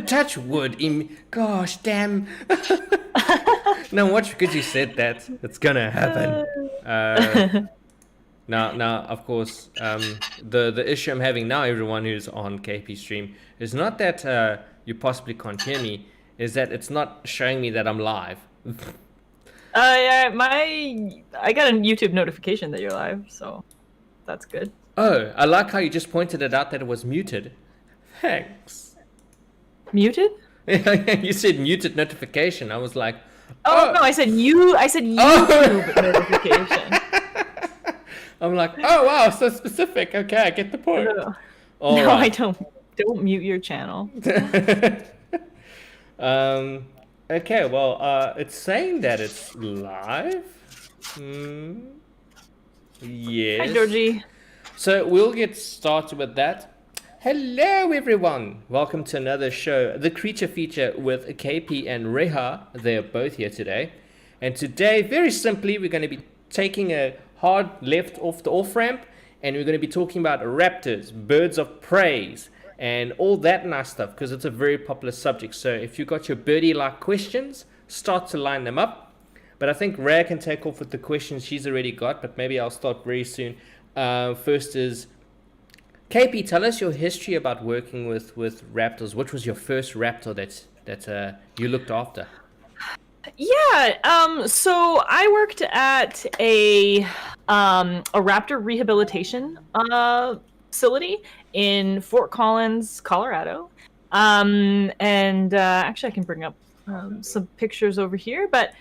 touch wood. Gosh, damn. No, watch because you said that. It's gonna happen. Uh, now, of course, the issue I'm having now, everyone who's on KP stream, is not that you possibly can't hear me, is that it's not showing me that I'm live. Yeah, I got a YouTube notification that you're live, so that's good. Oh, I like how you just pointed it out that it was muted. Thanks. Muted? You said muted notification. I was like, oh. No, I said YouTube notification. I'm like, oh wow, so specific. Okay, I get the point. No, right. I don't mute your channel. Okay, well, it's saying that it's live. Yes. Hi, Georgie. So we'll get started with that. Hello, everyone. Welcome to another show, The Creature Feature with KP and Reiha. They're both here today. And today, very simply, we're going to be taking a hard left off the off-ramp, and we're going to be talking about raptors, birds of prey, and all that nice stuff, because it's a very popular subject. So if you've got your birdie-like questions, start to line them up. But I think Rhea can take off with the questions she's already got, but maybe I'll start very soon. First is, KP, tell us your history about working with raptors. What was your first raptor that you looked after? Yeah, so I worked at a raptor rehabilitation facility in Fort Collins, Colorado. And actually, I can bring up some pictures over here, but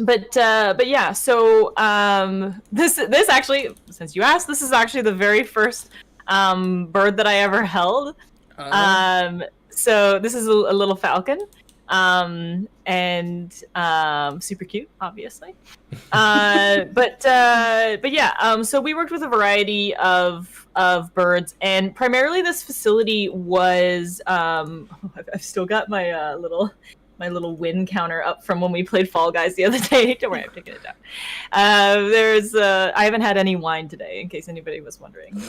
but yeah. So this actually, since you asked, this is actually the very first bird that I ever held. So this is a little falcon. And super cute, obviously. But yeah, so we worked with a variety of birds, and primarily this facility was I've still got my little win counter up from when we played Fall Guys the other day. Don't worry, I'm taking it down. I haven't had any wine today, in case anybody was wondering.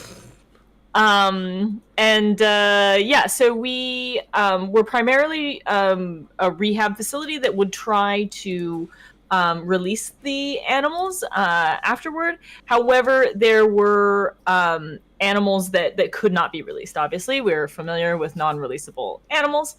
Yeah, so we were primarily a rehab facility that would try to release the animals afterward. However, there were animals that could not be released. Obviously, we're familiar with non-releasable animals.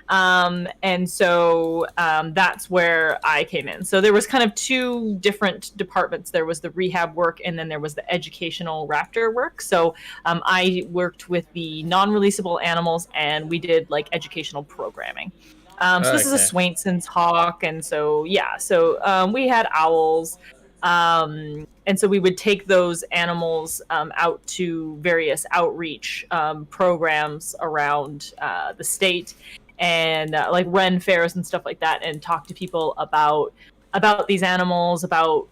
And so that's where I came in. So there was kind of two different departments. There was the rehab work, and then there was the educational raptor work. So I worked with the non-releasable animals, and we did like educational programming. So this is a Swainson's hawk, and so yeah, so we had owls. And so we would take those animals out to various outreach programs around the state, and like Ren fairs and stuff like that, and talk to people about these animals, about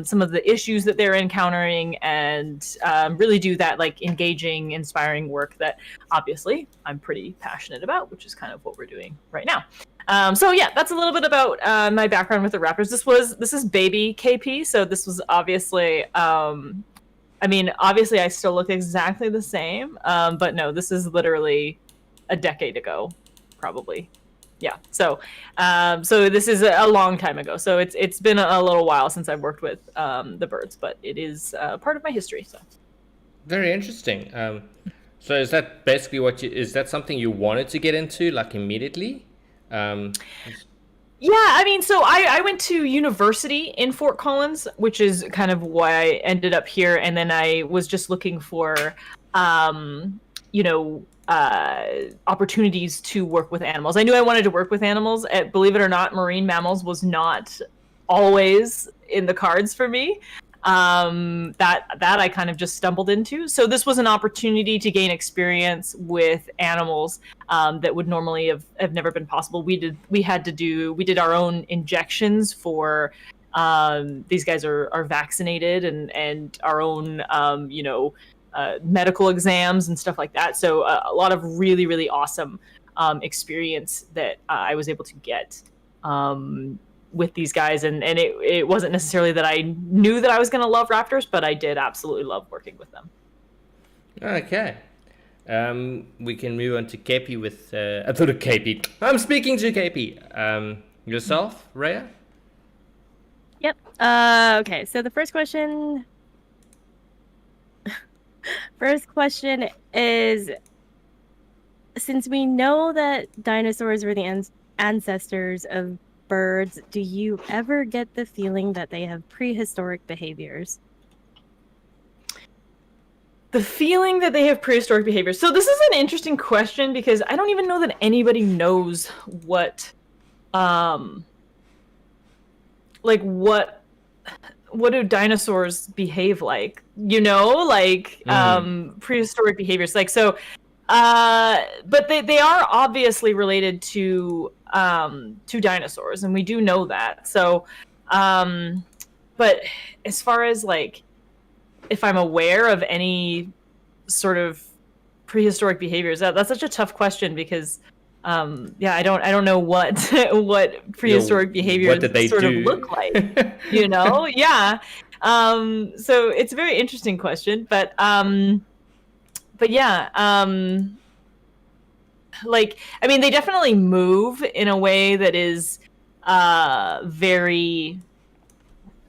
some of the issues that they're encountering, and really do that like engaging, inspiring work that obviously I'm pretty passionate about, which is kind of what we're doing right now. So yeah, that's a little bit about my background with the raptors. This is baby KP, so this was obviously obviously I still look exactly the same, but no, this is literally a decade ago. Probably, yeah. So this is a long time ago. So it's been a little while since I've worked with the birds, but it is part of my history. So very interesting. So is that basically is that something you wanted to get into like immediately? Yeah, I mean, so I went to university in Fort Collins, which is kind of why I ended up here, and then I was just looking for opportunities to work with animals. I knew I wanted to work with animals. Believe it or not, marine mammals was not always in the cards for me. That I kind of just stumbled into. So this was an opportunity to gain experience with animals that would normally have never been possible. We did our own injections for these guys are vaccinated, and our own medical exams and stuff like that. So a lot of really, really awesome experience that I was able to get with these guys. And it wasn't necessarily that I knew that I was going to love raptors, but I did absolutely love working with them. Okay. We can move on to KP with. I thought of KP. I'm speaking to KP. Yourself, Rhea? Yep. Okay, so the first question is, since we know that dinosaurs were the ancestors of birds, do you ever get the feeling that they have prehistoric behaviors? The feeling that they have prehistoric behaviors. So this is an interesting question because I don't even know that anybody knows what what do dinosaurs behave like? Prehistoric behaviors. But they are obviously related to dinosaurs, and we do know that. So, but as far as if I'm aware of any sort of prehistoric behaviors, that's such a tough question because I don't know what prehistoric behaviors what did they sort do? of look like. Yeah. So it's a very interesting question, but yeah, they definitely move in a way that is very,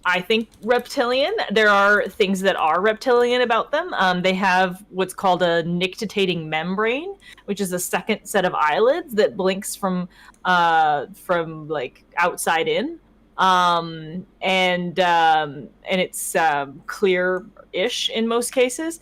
I think, reptilian. There are things that are reptilian about them. They have what's called a nictitating membrane, which is a second set of eyelids that blinks from outside in. And it's clear-ish in most cases.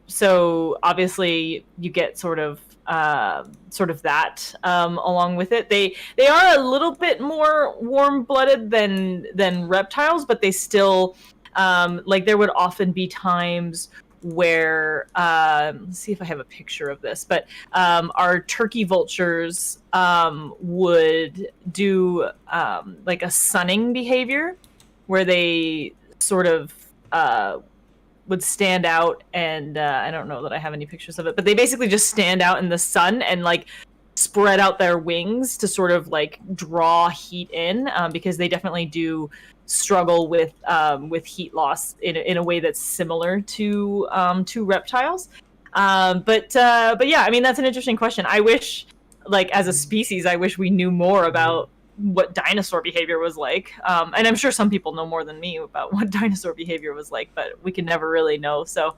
So obviously you get sort of that along with it. They are a little bit more warm-blooded than reptiles, but they still there would often be times where let's see if I have a picture of this, but our turkey vultures would do a sunning behavior where they sort of would stand out, and I don't know that I have any pictures of it, but they basically just stand out in the sun and spread out their wings to sort of draw heat in, because they definitely do struggle with heat loss in a way that's similar to reptiles. But yeah, that's an interesting question. I wish, as a species, I wish we knew more about what dinosaur behavior was like. And I'm sure some people know more than me about what dinosaur behavior was like, but we can never really know. So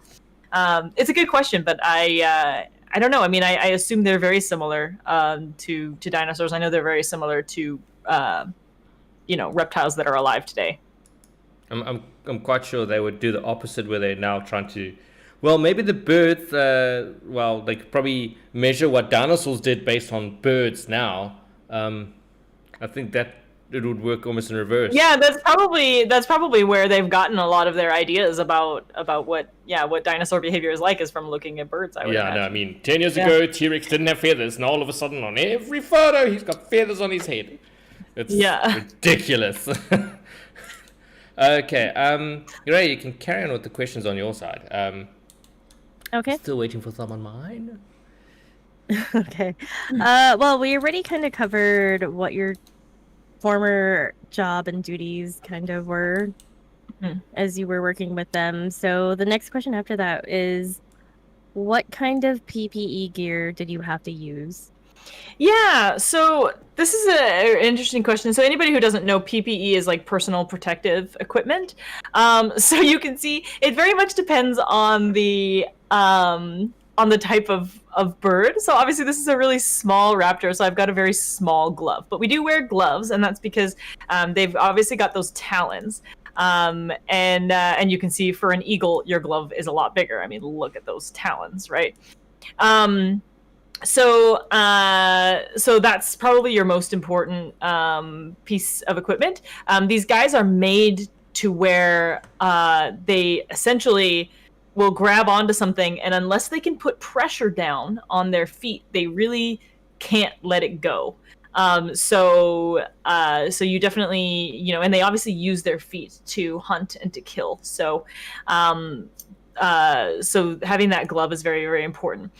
it's a good question, but I don't know. I assume they're very similar to dinosaurs. I know they're very similar to reptiles that are alive today. I'm quite sure they would do the opposite, where they're now trying to. Well, maybe the birds. They could probably measure what dinosaurs did based on birds now. I think that it would work almost in reverse. Yeah, that's probably where they've gotten a lot of their ideas about what dinosaur behavior is like, is from looking at birds. I would imagine. No, 10 years ago, T-Rex didn't have feathers, and all of a sudden, on every photo, he's got feathers on his head. It's ridiculous. Okay, Ray, you can carry on with the questions on your side. Okay. Still waiting for some on mine. Okay. Well, we already kind of covered what your former job and duties kind of were as you were working with them. So the next question after that is, what kind of PPE gear did you have to use? Yeah, so this is an interesting question. So anybody who doesn't know, PPE is personal protective equipment. So you can see it very much depends on the type of bird. So obviously this is a really small raptor, so I've got a very small glove. But we do wear gloves, and that's because they've obviously got those talons. And you can see for an eagle, your glove is a lot bigger. Look at those talons, right? So that's probably your most important piece of equipment. These guys are made to where they essentially will grab onto something, and unless they can put pressure down on their feet, they really can't let it go. So you definitely, and they obviously use their feet to hunt and to kill. So having that glove is very, very important.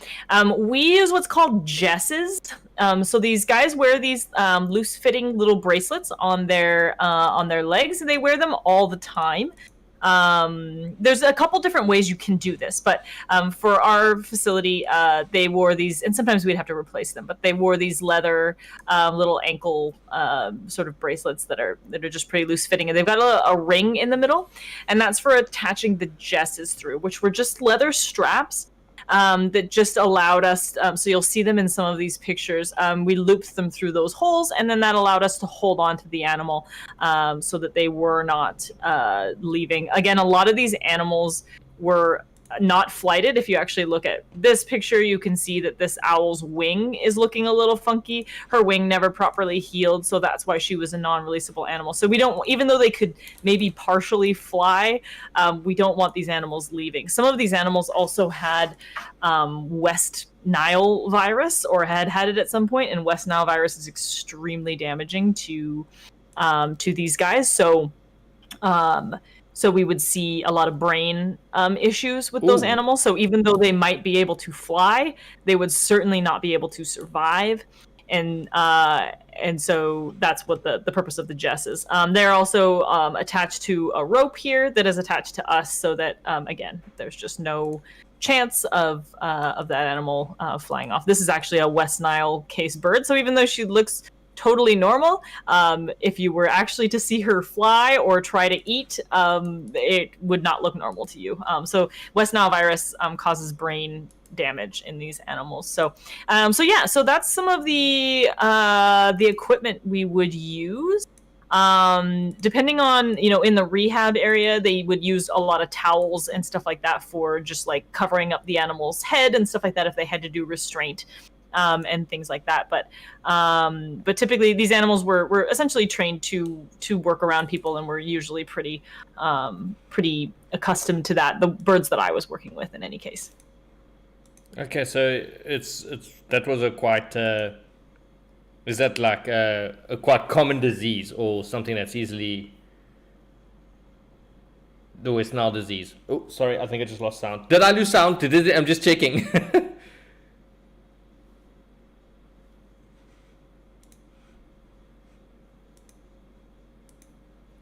We use what's called jesses. So these guys wear these loose-fitting little bracelets on their legs, and they wear them all the time. There's a couple different ways you can do this, but for our facility, they wore these, and sometimes we'd have to replace them, but they wore these leather little ankle sort of bracelets that are just pretty loose fitting, and they've got a ring in the middle, and that's for attaching the jesses through, which were just leather straps. That just allowed us, so you'll see them in some of these pictures. We looped them through those holes, and then that allowed us to hold on to the animal so that they were not leaving. Again, a lot of these animals were not flighted. If you actually look at this picture, you can see that this owl's wing is looking a little funky. Her wing never properly healed, so that's why she was a non-releasable animal. So we don't, even though they could maybe partially fly, we don't want these animals leaving. Some of these animals also had West Nile virus, or had it at some point, and West Nile virus is extremely damaging to these guys. So we would see a lot of brain issues with those animals. So even though they might be able to fly, they would certainly not be able to survive. And so that's what the purpose of the Jess is. They're also attached to a rope here that is attached to us, so that again, there's just no chance of that animal flying off. This is actually a West Nile case bird, so even though she looks totally normal, if you were actually to see her fly or try to eat, it would not look normal to you. So West Nile virus causes brain damage in these animals. So that's some of the equipment we would use. Depending on, in the rehab area, they would use a lot of towels and stuff like that for just like covering up the animal's head and stuff like that if they had to do restraint. And things like that, but typically these animals were essentially trained to work around people, and were usually pretty accustomed to that. The birds that I was working with, in any case. Okay, so it's that was a quite is that like a quite common disease, or something that's easily the West Nile disease? Oh, sorry, I think I just lost sound. Did I lose sound? I'm just checking.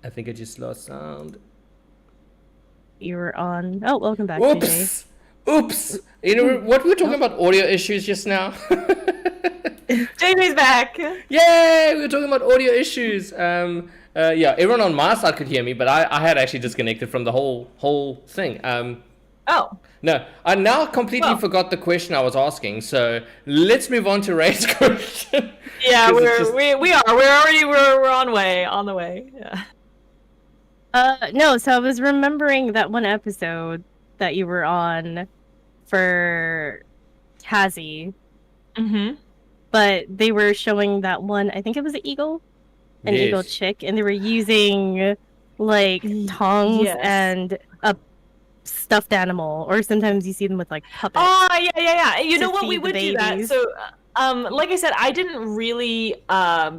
I think I just lost sound. You were on. Oh, welcome back, Oops! JJ. Oops! You know what, we were talking about audio issues just now. JJ's back! Yay! We were talking about audio issues. Yeah, everyone on my side could hear me, but I had actually disconnected from the whole thing. Oh. No, I now completely forgot the question I was asking, so let's move on to Ray's question. Yeah, we're on the way. Yeah. No, so I was remembering that one episode that you were on for Tazzy. Mm-hmm. But they were showing that one, I think it was an eagle chick, and they were using like tongs and a stuffed animal, or sometimes you see them with like puppets. Oh, yeah. You know what? We would do that. So, like I said, I didn't really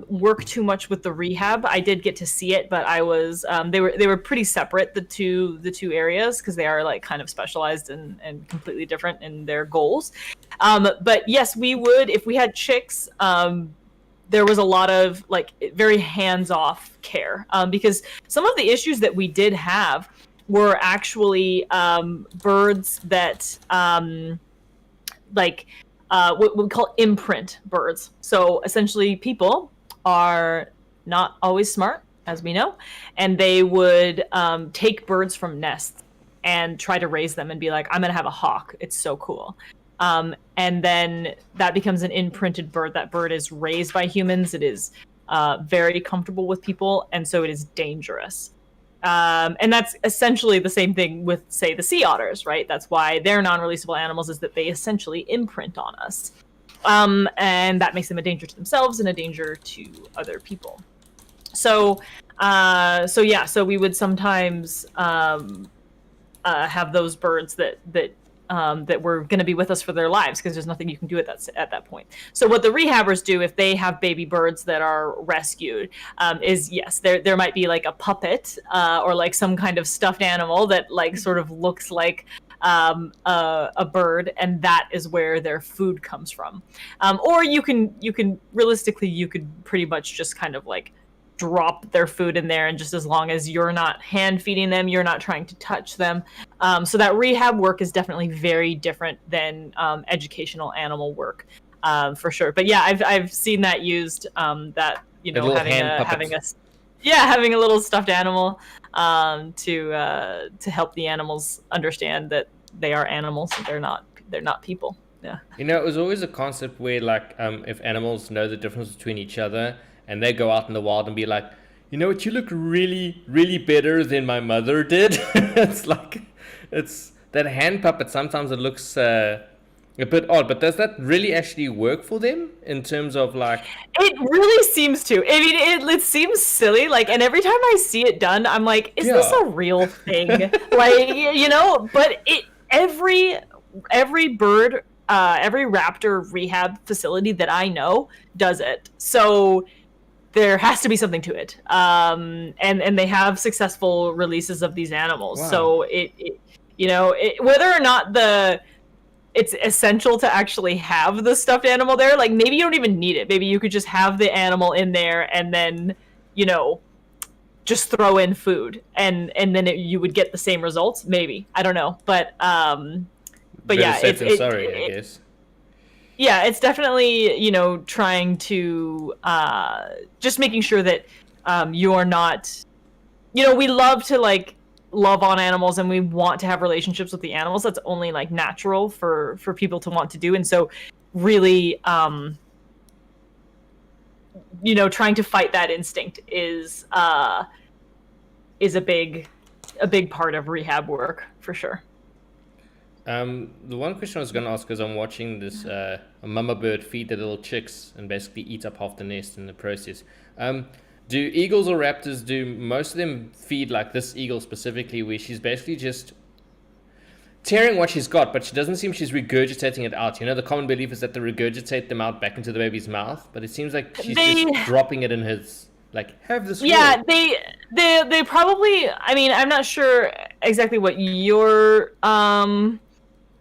work too much with the rehab. I did get to see it, but I was they were pretty separate, the two areas, because they are like kind of specialized and completely different in their goals. But yes, we would, if we had chicks. There was a lot of like very hands-off care, because some of the issues that we did have were actually birds that what we call imprint birds. So essentially people are not always smart, as we know, and they would take birds from nests and try to raise them and be like, I'm gonna have a hawk, it's so cool. And then that becomes an imprinted bird. That bird is raised by humans. It is very comfortable with people, and so it is dangerous. And that's essentially the same thing with, say, the sea otters, right? That's why they're non-releasable animals, is that they essentially imprint on us. And that makes them a danger to themselves and a danger to other people. So we would sometimes have those birds that were going to be with us for their lives, because there's nothing you can do at that point. So what the rehabbers do, if they have baby birds that are rescued, is yes, there might be like a puppet or like some kind of stuffed animal that like sort of looks like a bird, and that is where their food comes from. Or you can realistically, you could pretty much just kind of like drop their food in there, and just as long as you're not hand feeding them, you're not trying to touch them. So that rehab work is definitely very different than educational animal work, for sure. But yeah, I've seen that used, that, you know, having a little stuffed animal, to help the animals understand that they are animals and they're not people. Yeah. You know, it was always a concept where, like, if animals know the difference between each other and they go out in the wild and be like, you know what, you look really, really better than my mother did. It's that hand puppet. Sometimes it looks a bit odd, but does that really actually work for them in terms of, like? It really seems to. I mean, it seems silly. Like, and every time I see it done, I'm like, is this a real thing? Like, you know, but every bird, every raptor rehab facility that I know does it. So there has to be something to it. And they have successful releases of these animals. Wow. So whether or not it's essential to actually have the stuffed animal there, like, maybe you don't even need it. Maybe you could just have the animal in there and then, you know, just throw in food and then you would get the same results. Maybe, I don't know, but yeah, I guess. Yeah, it's definitely, you know, trying to just making sure that you're not, you know, we love to, like, love on animals and we want to have relationships with the animals. That's only, like, natural for people to want to do. And so really, you know, trying to fight that instinct is a big part of rehab work, for sure. The one question I was going to ask is, I'm watching this a mama bird feed the little chicks and basically eat up half the nest in the process. Do eagles or raptors, do most of them feed like this eagle specifically, where she's basically just tearing what she's got, but she doesn't seem she's regurgitating it out? You know, the common belief is that they regurgitate them out back into the baby's mouth, but it seems like she's just dropping it in his, like, have this. Yeah, they probably, I mean, I'm not sure exactly what you're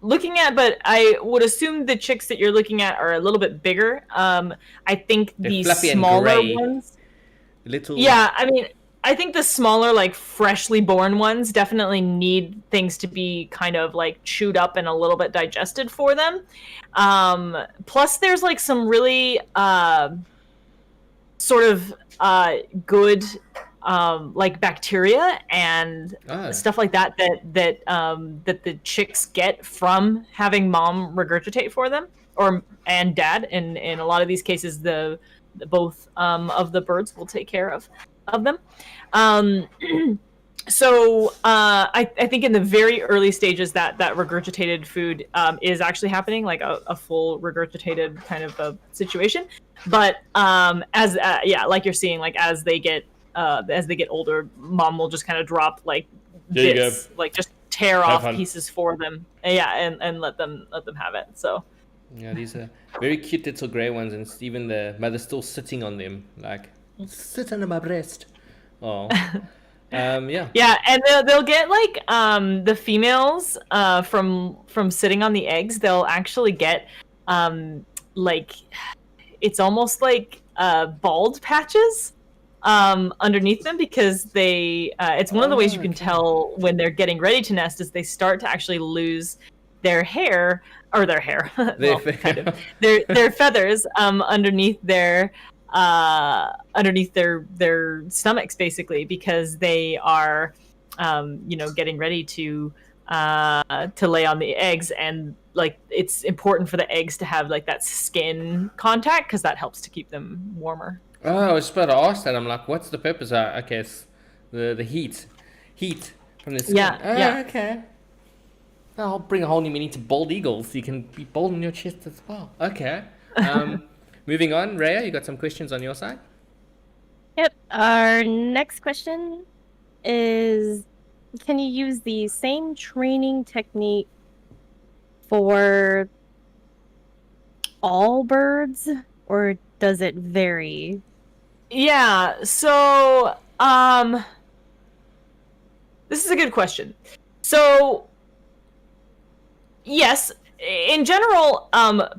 looking at, but I would assume the chicks that you're looking at are a little bit bigger. I think the smaller ones. Yeah, I mean, I think the smaller, like, freshly born ones definitely need things to be kind of, like, chewed up and a little bit digested for them. Plus, there's, like, some really sort of good like bacteria and stuff like that the chicks get from having mom regurgitate for them, and dad. And in a lot of these cases, both of the birds will take care of them. So I think in the very early stages that regurgitated food is actually happening, like a full regurgitated kind of a situation. But as like you're seeing, like as they get older, mom will just kind of drop like bits, like just tear off pieces for them, and let them have it. So yeah, these are very cute little gray ones, and even the mother's still sitting on them, like, sit under my breast. Oh. Yeah, and they'll get like the females from sitting on the eggs. They'll actually get like, it's almost like bald patches underneath them, because they it's one of the ways you can tell when they're getting ready to nest is they start to actually lose their hair, or their hair, well, kind of their feathers underneath their stomachs, basically, because they are getting ready to lay on the eggs, and like it's important for the eggs to have like that skin contact, because that helps to keep them warmer. Oh, I was about to ask that. I'm like, what's the purpose? Okay, it's the heat from the skin. Yeah. Okay. I'll bring a whole new meaning to bald eagles. You can be bald in your chest as well. Okay. Moving on, Reiha, you got some questions on your side? Yep. Our next question is, can you use the same training technique for all birds, or does it vary? Yeah, so this is a good question. So yes, in general,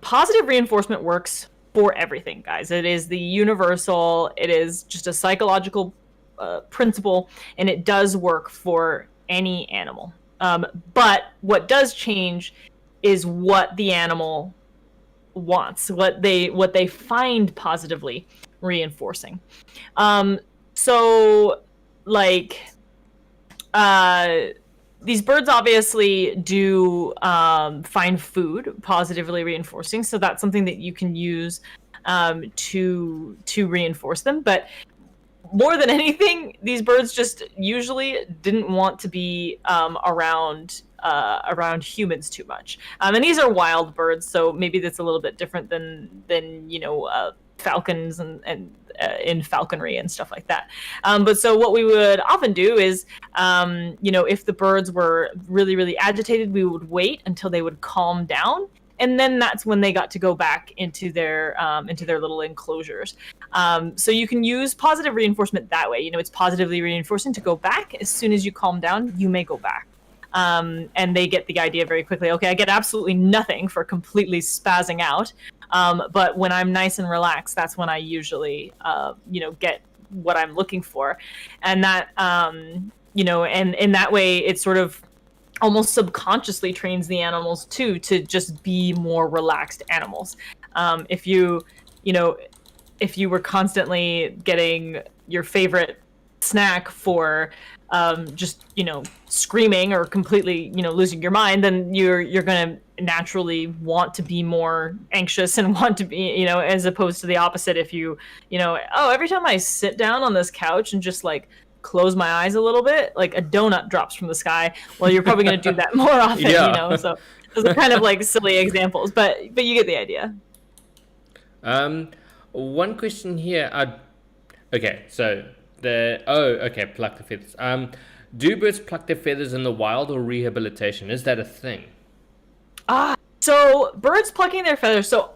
positive reinforcement works for everything, guys. It is the universal. It is just a psychological principle, and it does work for any animal. But what does change is what the animal wants, what they find positively reinforcing. So like these birds obviously do find food positively reinforcing, so that's something that you can use to reinforce them. But more than anything, these birds just usually didn't want to be around humans too much. And these are wild birds, so maybe that's a little bit different than falcons and in falconry and stuff like that. But so what we would often do is, if the birds were really, really agitated, we would wait until they would calm down. And then that's when they got to go back into their little enclosures. So you can use positive reinforcement that way. It's positively reinforcing to go back. As soon as you calm down, you may go back. And they get the idea very quickly. Okay, I get absolutely nothing for completely spazzing out. But when I'm nice and relaxed, that's when I usually, get what I'm looking for. And that, and in that way, it sort of almost subconsciously trains the animals too to just be more relaxed animals. If you were constantly getting your favorite snack for just screaming or completely losing your mind, then you're gonna naturally want to be more anxious and want to be as opposed to the opposite. If every time I sit down on this couch and just like close my eyes a little bit, like a donut drops from the sky, well, you're probably going to do that more often. Yeah. So those are kind of like silly examples, but you get the idea. One question here. Pluck the feathers. Do birds pluck their feathers in the wild or rehabilitation? Is that a thing? So birds plucking their feathers. So,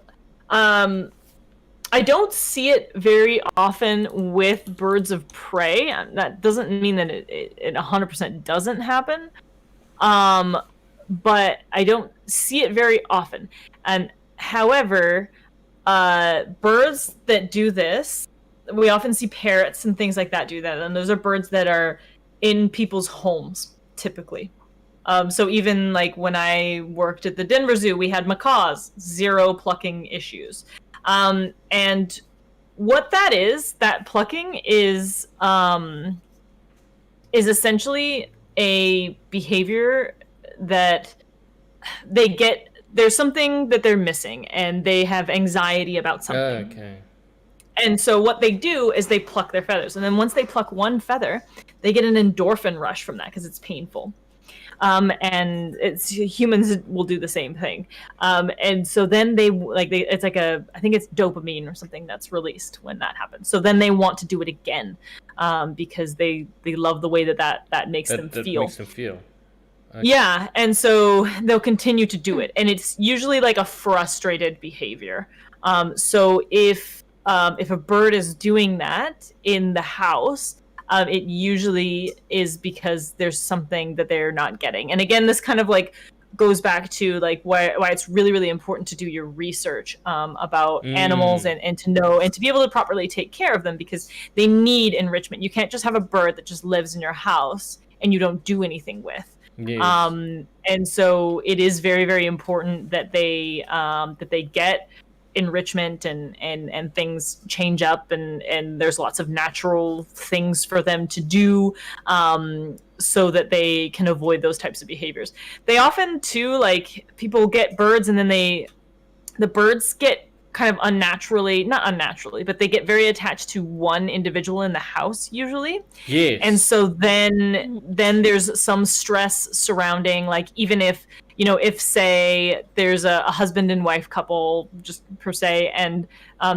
I don't see it very often with birds of prey. That doesn't mean that it 100% doesn't happen. But I don't see it very often. And however, birds that do this, we often see parrots and things like that do that. And those are birds that are in people's homes, typically. So even like when I worked at the Denver Zoo, we had macaws, 0 plucking issues. And what that plucking is essentially a behavior that they get. There's something that they're missing, and they have anxiety about something. Okay. And so what they do is they pluck their feathers, and then once they pluck one feather, they get an endorphin rush from that because it's painful. And humans will do the same thing. And so then it's like I think it's dopamine or something that's released when that happens. So then they want to do it again, because they love the way that makes them feel. Makes them feel. Okay. Yeah. And so they'll continue to do it. And it's usually like a frustrated behavior. So if a bird is doing that in the house, it usually is because there's something that they're not getting. And again, this kind of like goes back to like why it's really, really important to do your research about animals and to know and to be able to properly take care of them, because they need enrichment. You can't just have a bird that just lives in your house and you don't do anything with. Yes. And so it is very, very important that they get enrichment and things change up and there's lots of natural things for them to do, so that they can avoid those types of behaviors. They often too, like, people get birds and then the birds get kind of not unnaturally, but they get very attached to one individual in the house usually. Yes. And so then there's some stress surrounding, like, even if say there's a husband and wife couple, just per se, and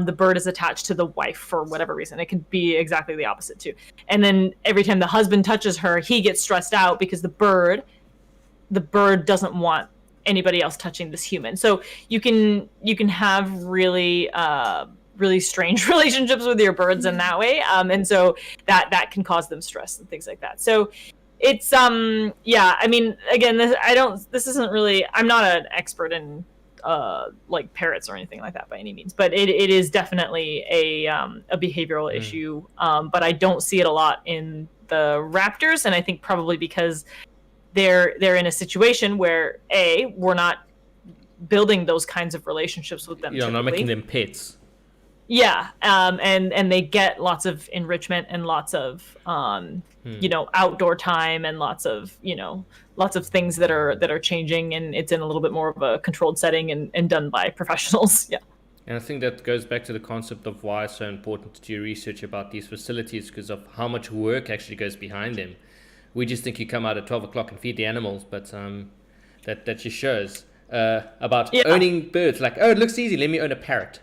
the bird is attached to the wife for whatever reason. It can be exactly the opposite too. And then every time the husband touches her, he gets stressed out because the bird doesn't want anybody else touching this human. So you can have really really strange relationships with your birds in that way. And so that can cause them stress and things like that. So it's I mean, again, I'm not an expert in like parrots or anything like that by any means, but it is definitely a behavioral issue. But I don't see it a lot in the raptors, and I think probably because they're in a situation where we're not building those kinds of relationships with them. You're not making them pets. Yeah, and they get lots of enrichment and lots of outdoor time and lots of things that are changing, and it's in a little bit more of a controlled setting and done by professionals. Yeah. And I think that goes back to the concept of why it's so important to do research about these facilities, because of how much work actually goes behind them. We just think you come out at 12 o'clock and feed the animals, but that just shows about owning birds. Like, oh, it looks easy, let me own a parrot.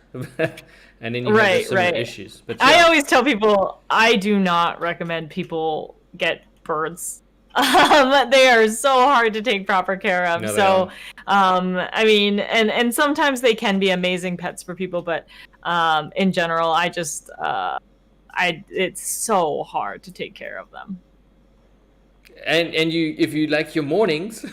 And then you have similar issues. But I always tell people I do not recommend people get birds. They are so hard to take proper care of. No, so, I mean, and sometimes they can be amazing pets for people, but in general, I just, it's so hard to take care of them. And you, if you like your mornings,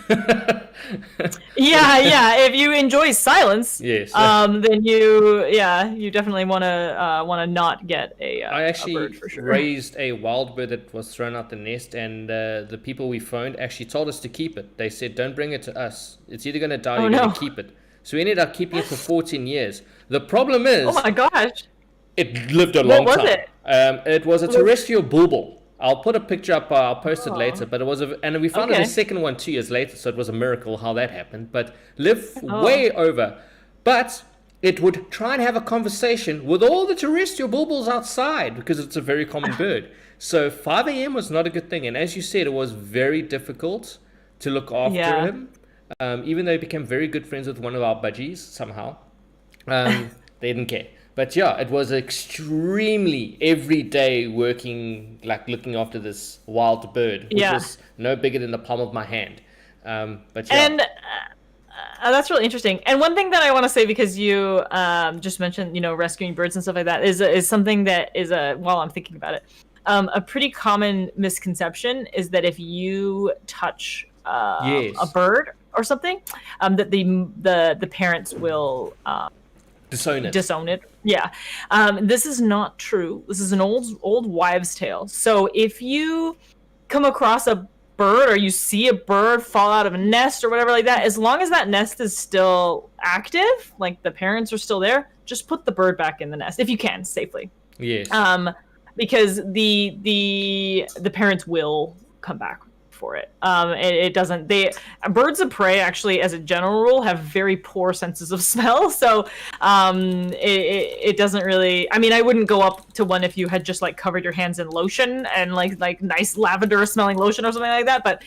if you enjoy silence, yes, then you definitely want to not get a I actually bird for sure. raised a wild bird that was thrown out the nest, and the people we phoned actually told us to keep it. They said, don't bring it to us, it's either going to die or you're going to keep it. So we ended up keeping it for 14 years. The problem is, oh my gosh, it lived a long time. What was it? It was a terrestrial bulbul. I'll put a picture up, I'll post it later, but it was and we found it a second one 2 years later, so it was a miracle how that happened, but lived way over. But it would try and have a conversation with all the terrestrial bulbuls outside, because it's a very common bird. So 5 a.m. was not a good thing, and as you said, it was very difficult to look after him, even though he became very good friends with one of our budgies somehow. They didn't care. But yeah, it was extremely everyday working, like looking after this wild bird, which was no bigger than the palm of my hand. But yeah. And that's really interesting. And one thing that I want to say, because you just mentioned, rescuing birds and stuff like that, is something that is while I'm thinking about it, a pretty common misconception is that if you touch a bird or something, that the parents will disown it. Yeah. This is not true. This is an old wives' tale. So if you come across a bird or you see a bird fall out of a nest or whatever like that, as long as that nest is still active, like the parents are still there, just put the bird back in the nest if you can safely. Yes. Because the parents will come back for it. It doesn't. Birds of prey actually, as a general rule, have very poor senses of smell. So it doesn't really. I mean, I wouldn't go up to one if you had just like covered your hands in lotion and like nice lavender smelling lotion or something like that. But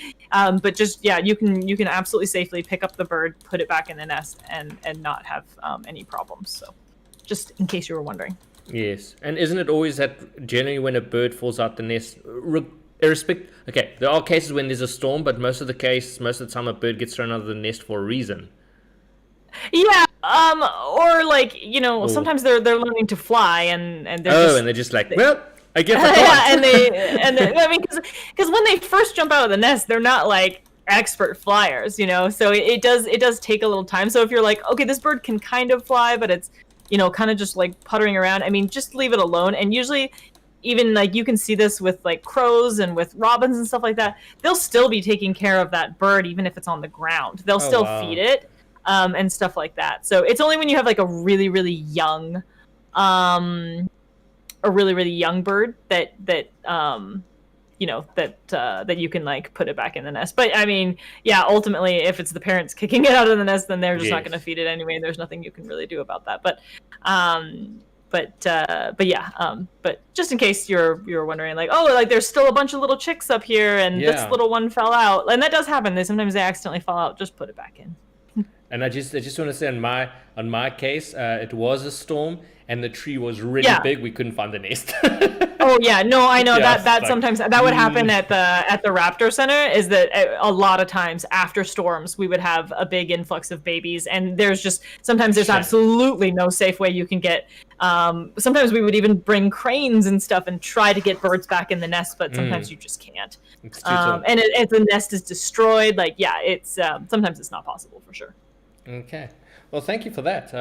just you can absolutely safely pick up the bird, put it back in the nest, and not have any problems. So just in case you were wondering. Yes, and isn't it always that generally when a bird falls out the nest, okay, there are cases when there's a storm, but most of the time a bird gets thrown out of the nest for a reason. Yeah, or like, sometimes they're learning to fly and they're and they're just like, well, I guess I can't. I mean, because when they first jump out of the nest, they're not like expert flyers, so it does take a little time. So if you're like, okay, this bird can kind of fly, but it's kind of just like puttering around, I mean, just leave it alone. And usually even like you can see this with like crows and with robins and stuff like that, they'll still be taking care of that bird even if it's on the ground. They'll still feed it and stuff like that. So it's only when you have like a really, really young bird that that you can like put it back in the nest. But I mean, ultimately if it's the parents kicking it out of the nest, then they're just not going to feed it anyway, and there's nothing you can really do about that. But just in case you're wondering, like, oh, like there's still a bunch of little chicks up here and this little one fell out, and that does happen. Sometimes they accidentally fall out. Just put it back in. And I just want to say on my case, it was a storm and the tree was really big. We couldn't find the nest. Oh yeah, no, I know that sometimes that would happen at the Raptor Center. Is that a lot of times after storms we would have a big influx of babies, and there's absolutely no safe way you can get. Sometimes we would even bring cranes and stuff and try to get birds back in the nest, but sometimes you just can't. It's too tough. And if the nest is destroyed, like it's sometimes it's not possible for sure. Okay. Well, thank you for that.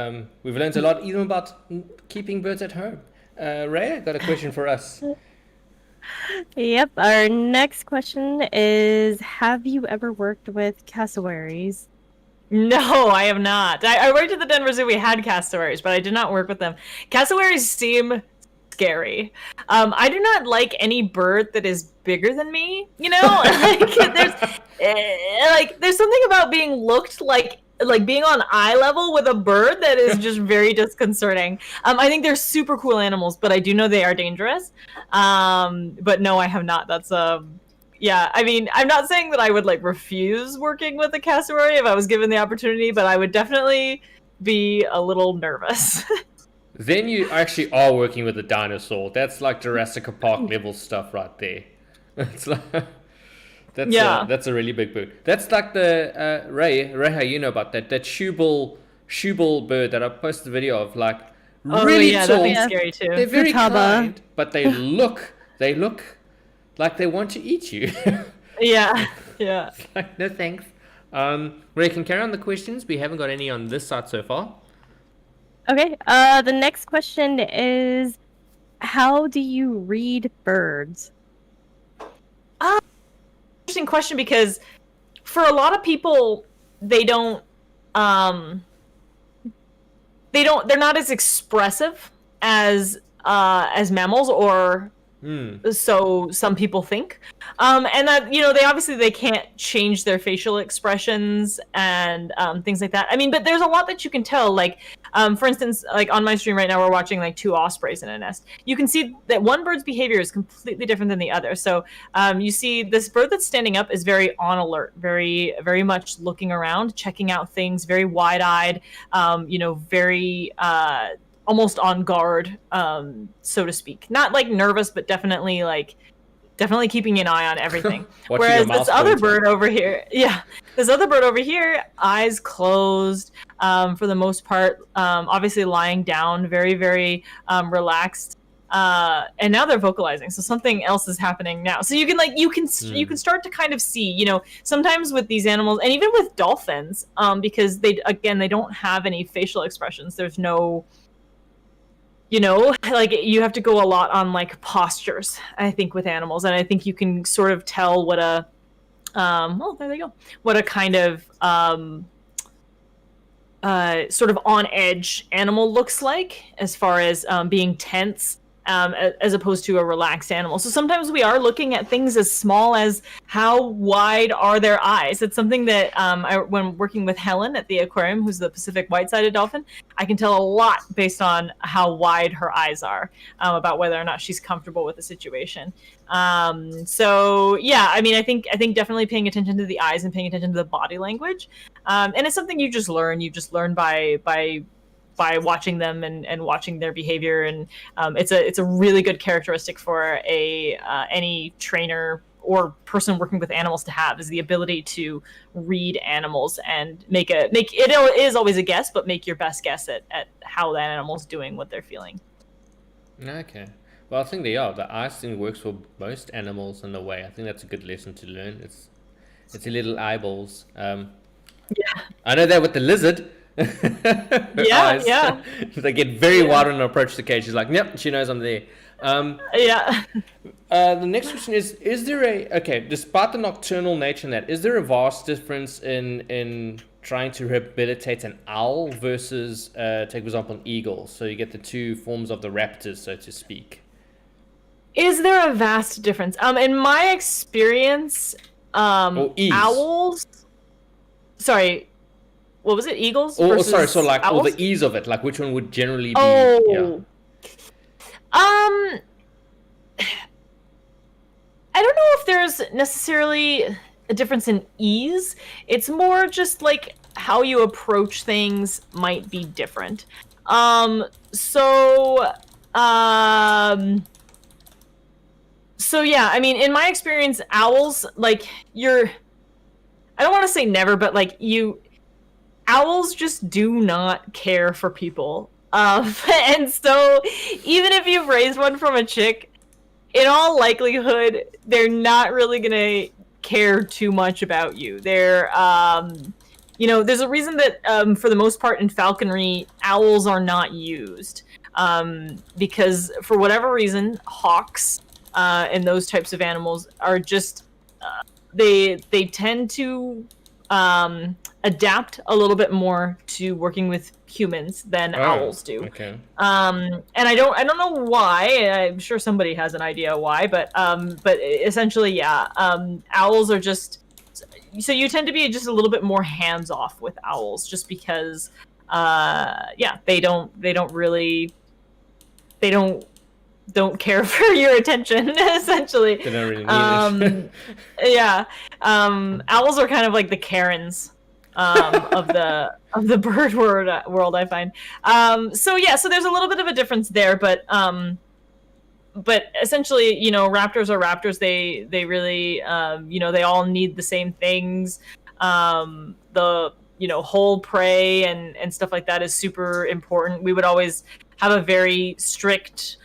We've learned a lot even about keeping birds at home. Ray, got a question for us. Yep. Our next question is: have you ever worked with cassowaries? No, I have not. I worked at the Denver Zoo. We had cassowaries, but I did not work with them. Cassowaries seem scary. I do not like any bird that is bigger than me. You know, there's something about being looked like being on eye level with a bird that is just very disconcerting. I think they're super cool animals, but I do know they are dangerous. But no, I have not. That's yeah, I mean, I'm not saying that I would like refuse working with a cassowary if I was given the opportunity, but I would definitely be a little nervous. Then you actually are working with a dinosaur. That's like Jurassic Park level stuff right there. It's like, that's a really big bird. That's like the Reiha, you know about that shoebill bird that I posted a video of, like really tall. That thing's scary too. They're very kind, but they look like they want to eat you. Yeah. Like, no thanks. Ray, can carry on the questions. We haven't got any on this side so far. Okay. The next question is: how do you read birds? Interesting question, because for a lot of people, they're not as expressive as mammals, or so some people think. And that, you know, they can't change their facial expressions and things like that. I mean, but there's a lot that you can tell. Like, for instance, like on my stream right now, we're watching like 2 ospreys in a nest. You can see that one bird's behavior is completely different than the other. So you see this bird that's standing up is very on alert, very, very much looking around, checking out things, very wide-eyed, very almost on guard, so to speak. Not like nervous, but definitely keeping an eye on everything. Whereas this other bird over here, eyes closed, for the most part, obviously lying down, very, very relaxed. And now they're vocalizing, so something else is happening now. So you can start to kind of see, you know, sometimes with these animals, and even with dolphins, because they don't have any facial expressions. There's no, you know, like you have to go a lot on like postures, I think, with animals, and I think you can sort of tell what a what a kind of sort of on edge animal looks like, as far as being tense, as opposed to a relaxed animal. So sometimes we are looking at things as small as how wide are their eyes. It's something that when working with Helen at the aquarium, who's the Pacific white-sided dolphin, I can tell a lot based on how wide her eyes are, about whether or not she's comfortable with the situation. So yeah, I mean, I think definitely paying attention to the eyes and paying attention to the body language, and it's something you just learn. You just learn by watching them and watching their behavior, and it's a really good characteristic for any trainer or person working with animals to have, is the ability to read animals and make it is always a guess, but make your best guess at how that animal's doing, what they're feeling. Okay. Well, I think the eyes thing works for most animals in a way. I think that's a good lesson to learn. It's the little eyeballs. Yeah. I know that with the lizard. Eyes. Yeah. They get very wide when I approach the cage. She's like, yep, she knows I'm there. Yeah. The next question is there despite the nocturnal nature in that, is there a vast difference in trying to rehabilitate an owl versus, take for example, an eagle? So you get the two forms of the raptors, so to speak. Is there a vast difference? In my experience, owls... Sorry, what was it? Eagles versus so like, owls? or the ease of it, like which one would generally be? Oh, I don't know if there's necessarily a difference in ease. It's more just like how you approach things might be different. So yeah, I mean, in my experience, owls, like, I don't want to say never, but like owls just do not care for people. And so even if you've raised one from a chick, in all likelihood, they're not really gonna care too much about you. They're, there's a reason that for the most part in falconry, owls are not used. Because for whatever reason, hawks and those types of animals are just they tend to adapt a little bit more to working with humans than owls do. Okay. And I don't know why. I'm sure somebody has an idea why, but essentially, yeah. Owls are just so you tend to be just a little bit more hands off with owls, just because they don't care for your attention, essentially. They don't really need it. Yeah. Owls are kind of like the Karens of the bird world, I find. So there's a little bit of a difference there, but essentially, raptors are raptors. They really, they all need the same things. The whole prey and stuff like that is super important. We would always have a very strict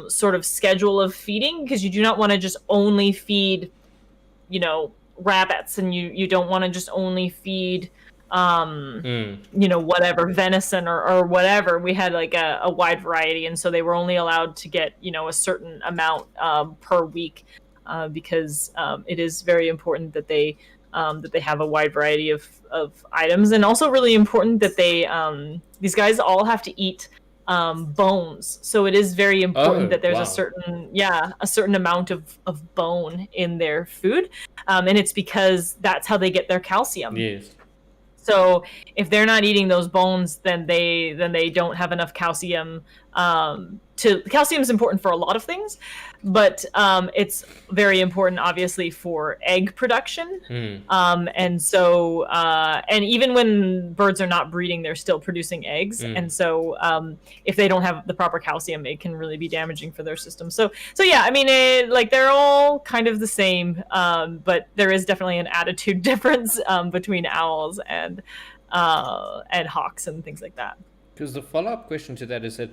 sort of schedule of feeding, because you do not want to just only feed rabbits, and you don't want to just only feed whatever venison or whatever. We had like a wide variety, and so they were only allowed to get a certain amount per week, because it is very important that they have a wide variety of items, and also really important that these guys all have to eat bones. So it is very important that there's a certain amount of bone in their food, and it's because that's how they get their calcium. Yes. So if they're not eating those bones, then they don't have enough calcium. Calcium is important for a lot of things, but it's very important, obviously, for egg production. And so, and even when birds are not breeding, they're still producing eggs. And so, if they don't have the proper calcium, it can really be damaging for their system. So yeah, I mean, they're all kind of the same, but there is definitely an attitude difference between owls and hawks and things like that. Because the follow-up question to that is there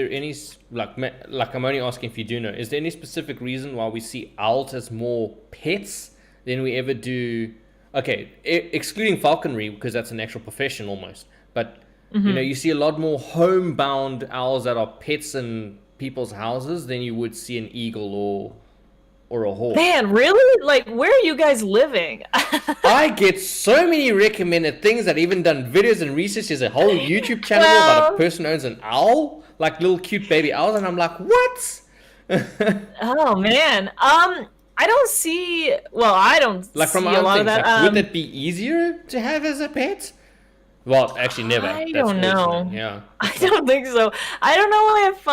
any, like I'm only asking if you do know, is there any specific reason why we see owls as more pets than we ever do, excluding falconry, because that's an actual profession almost, but you see a lot more homebound owls that are pets in people's houses than you would see an eagle or a hawk. Man, really? Like, where are you guys living? I get so many recommended things. I've even done videos and research. There's a whole YouTube channel about a person who owns an owl, like little cute baby owls, and I'm like, what? Oh man, I don't see. Well, I don't like see from a lot of that. Would it be easier to have as a pet? Well, actually, never. I don't know. Yeah, I don't think so. I don't know if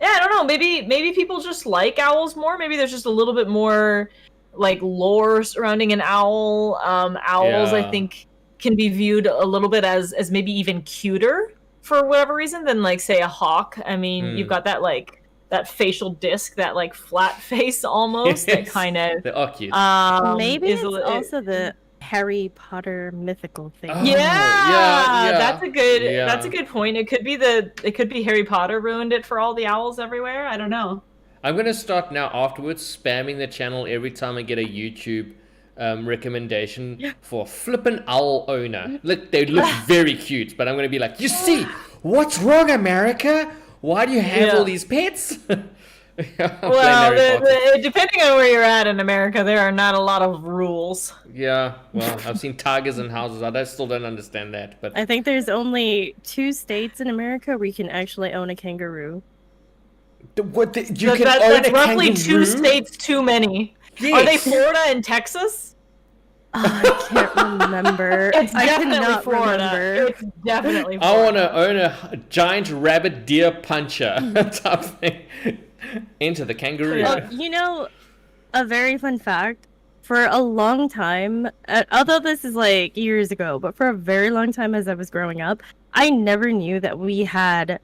yeah, I don't know. Maybe people just like owls more. Maybe there's just a little bit more like lore surrounding an owl. Owls, I think, can be viewed a little bit as maybe even cuter for whatever reason than, like, say, a hawk. I mean, you've got that facial disc, that like flat face almost. That kind of. They're all cute. Maybe it's also the Harry Potter mythical thing. Yeah, that's a good point. It could be Harry Potter ruined it for all the owls everywhere. I don't know. I'm gonna start now afterwards spamming the channel every time I get a YouTube recommendation for flippin' owl owner. Look, they look very cute, but I'm gonna be like, you see, what's wrong, America? Why do you have all these pets? Well, depending on where you're at in America, there are not a lot of rules. Yeah, well, I've seen tigers in houses. I still don't understand that. But I think there's only 2 states in America where you can actually own a kangaroo. That's roughly 2 states too many. Yes. Are they Florida and Texas? Oh, I can't remember. It's I definitely cannot Florida. remember. It's definitely Florida. I want to own a giant rabbit deer puncher type thing. Enter the kangaroo. A very fun fact. For a long time, although this is like years ago, but for a very long time as I was growing up, I never knew that we had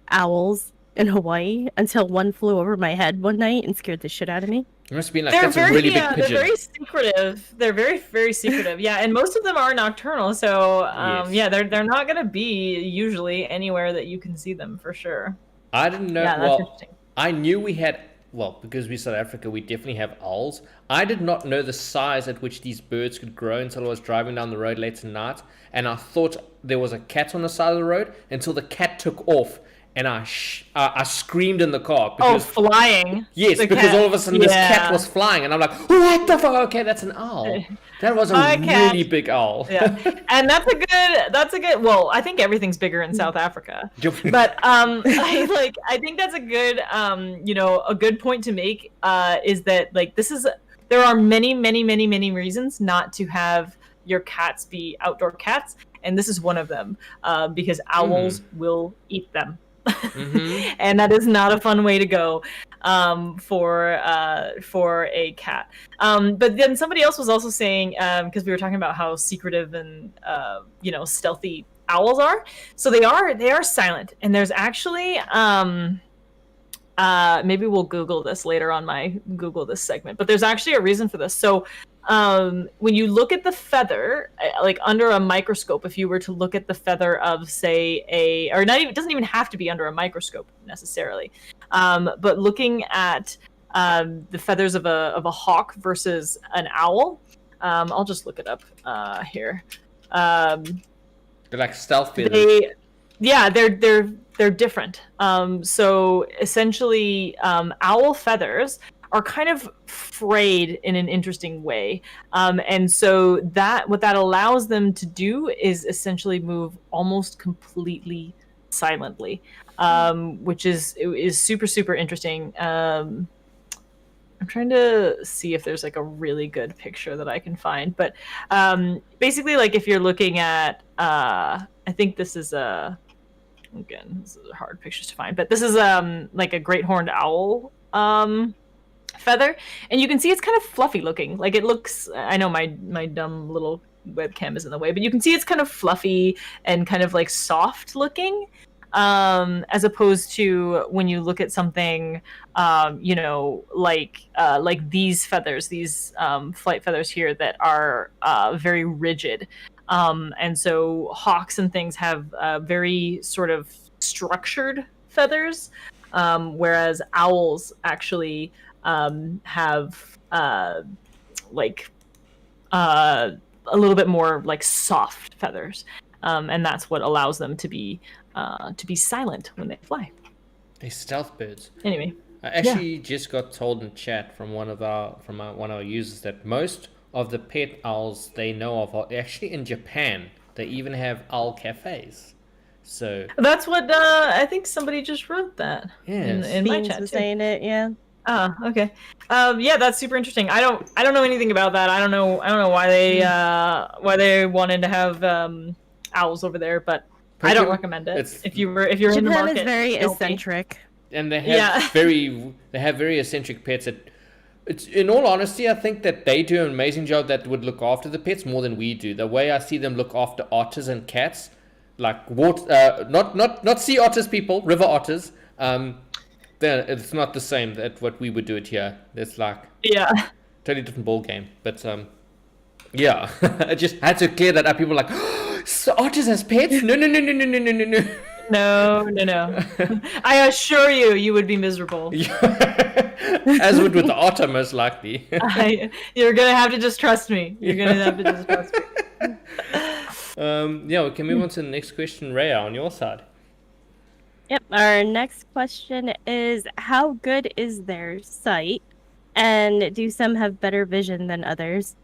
owls in Hawaii until one flew over my head one night and scared the shit out of me. It must be like that's a really big pigeon. They're very secretive. They're very, very secretive. Yeah, and most of them are nocturnal. So they're not gonna be usually anywhere that you can see them for sure. I didn't know. Yeah, that's interesting. I knew we had well, because we're South Africa, we definitely have owls. I did not know the size at which these birds could grow until I was driving down the road late at night, and I thought there was a cat on the side of the road until the cat took off, and I screamed in the car because flying. yes, The because cat. all of a sudden this cat was flying, and I'm like, what the fuck? Okay, that's an owl. That was a cat. really big owl. Yeah, and that's a good. Well, I think everything's bigger in South Africa, but I think that's a good a good point to make. Is that like there are many reasons not to have your cats be outdoor cats, and this is one of them, because owls will eat them. And that is not a fun way to go for a cat. But then somebody else was also saying, because we were talking about how secretive and stealthy owls are. So they are silent, and there's actually maybe we'll Google this later on my Google this segment, but there's actually a reason for this. So when you look at the feather, like under a microscope, if you were to look at the feather of, say, it doesn't even have to be under a microscope necessarily, but looking at the feathers of a hawk versus an owl, I'll just look it up here. They're like stealth feathers. They're different. So essentially, owl feathers are kind of frayed in an interesting way. And so what that allows them to do is essentially move almost completely silently, which is super, super interesting. I'm trying to see if there's like a really good picture that I can find. But basically, like if you're looking at, I think this is again, this is hard pictures to find, but this is like a great horned owl feather, and you can see it's kind of fluffy looking. Like it looks, I know my dumb little webcam is in the way, but you can see it's kind of fluffy and kind of like soft looking, as opposed to when you look at something like these feathers, these flight feathers here that are very rigid. And so hawks and things have very sort of structured feathers, whereas owls actually have a little bit more like soft feathers, and that's what allows them to be silent when they fly. They're stealth birds. Anyway, I actually just got told in chat from one of our users that most of the pet owls they know of are actually in Japan. They even have owl cafes. So that's what I think somebody just wrote that. Yes. In my chat was too. saying it, yeah. Ah, okay. Yeah, that's super interesting. I don't know anything about that. I don't know why they wanted to have owls over there, but I don't recommend it. If you're in the Japan market, is very eccentric. And they have very eccentric pets. It's in all honesty, I think that they do an amazing job that would look after the pets more than we do. The way I see them look after otters and cats, like water, not sea otters, people, river otters. Then it's not the same that what we would do it here. It's like totally different ball game. But yeah, I just had to clear that up. People are like, oh, so otters as pets? No. No. I assure you, you would be miserable. As would with the otter, most likely. You're gonna have to just trust me. You're gonna have to just trust me. We can move on to the next question, Reiha, on your side. Yep. Our next question is, how good is their sight? And do some have better vision than others?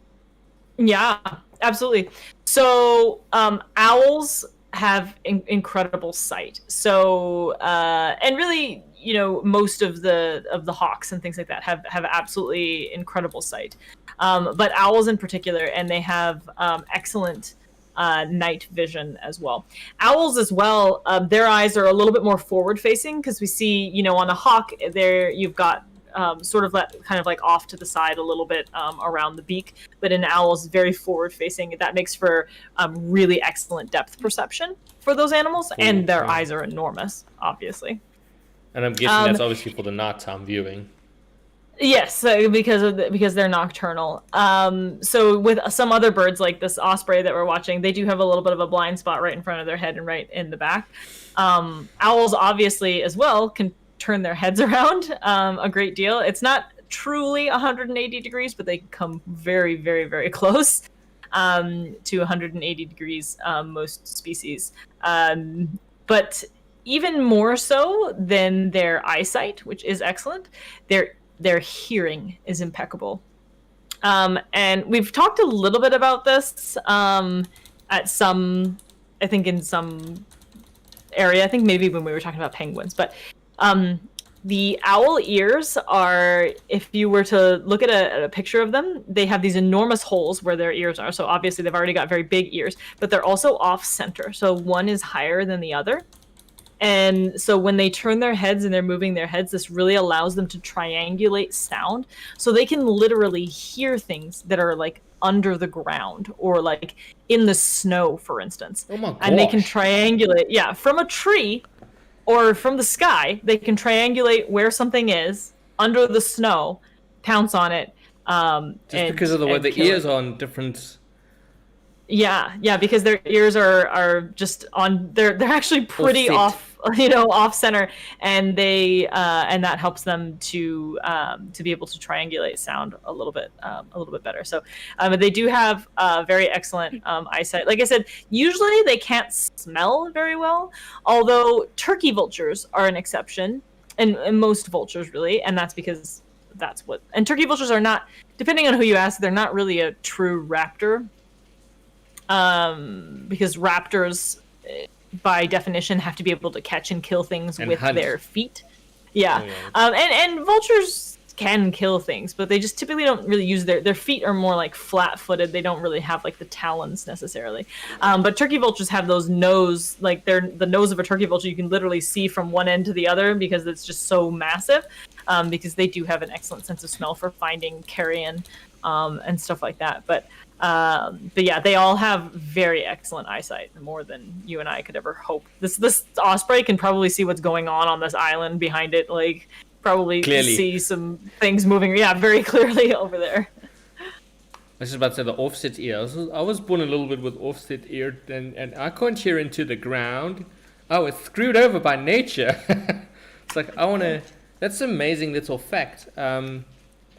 Yeah, absolutely. So owls have incredible sight. So and really, most of the hawks and things like that have absolutely incredible sight. But owls in particular, and they have excellent night vision as well. Owls as well, their eyes are a little bit more forward facing, because we see, on a hawk there you've got sort of kind of like off to the side a little bit around the beak, but in owls very forward facing. That makes for really excellent depth perception for those animals, and their eyes are enormous, obviously. And I'm guessing that's obviously for the nighttime viewing. Yes, because they're nocturnal. So with some other birds, like this osprey that we're watching, they do have a little bit of a blind spot right in front of their head and right in the back. Owls obviously as well can turn their heads around a great deal. It's not truly 180 degrees, but they come very, very, very close to 180 degrees, most species. But even more so than their eyesight, which is excellent, their hearing is impeccable. And we've talked a little bit about this at some, I think in some area, I think maybe when we were talking about penguins, but the owl ears are, if you were to look at a picture of them, they have these enormous holes where their ears are. So obviously they've already got very big ears, but they're also off center. So one is higher than the other. And so when they turn their heads and they're moving their heads, this really allows them to triangulate sound. So they can literally hear things that are like under the ground or like in the snow, for instance. Oh my gosh. And they can triangulate, from a tree or from the sky. They can triangulate where something is under the snow, pounce on it. Just because of the way the ears are on different... Yeah, because their ears are just on. They're actually pretty off center, and they and that helps them to be able to triangulate sound a little bit better. So they do have very excellent eyesight. Like I said, usually they can't smell very well, although turkey vultures are an exception, and most vultures really, and that's because and turkey vultures are not, depending on who you ask, they're not really a true raptor. Because raptors, by definition, have to be able to catch and kill things with their feet. Yeah. And vultures can kill things, but they just typically don't really use their feet are more like flat-footed. They don't really have like the talons necessarily. But turkey vultures have those nose, like the nose of a turkey vulture you can literally see from one end to the other because it's just so massive. Because they do have an excellent sense of smell for finding carrion and stuff like that. But yeah, they all have very excellent eyesight, more than you and I could ever hope. This osprey can probably see what's going on this island behind it, like probably clearly see some things moving. Yeah, very clearly over there. I was just about to say the offset ear. I was born a little bit with offset ear, and I can't hear into the ground. Oh, it's screwed over by nature. It's like That's an amazing little fact. I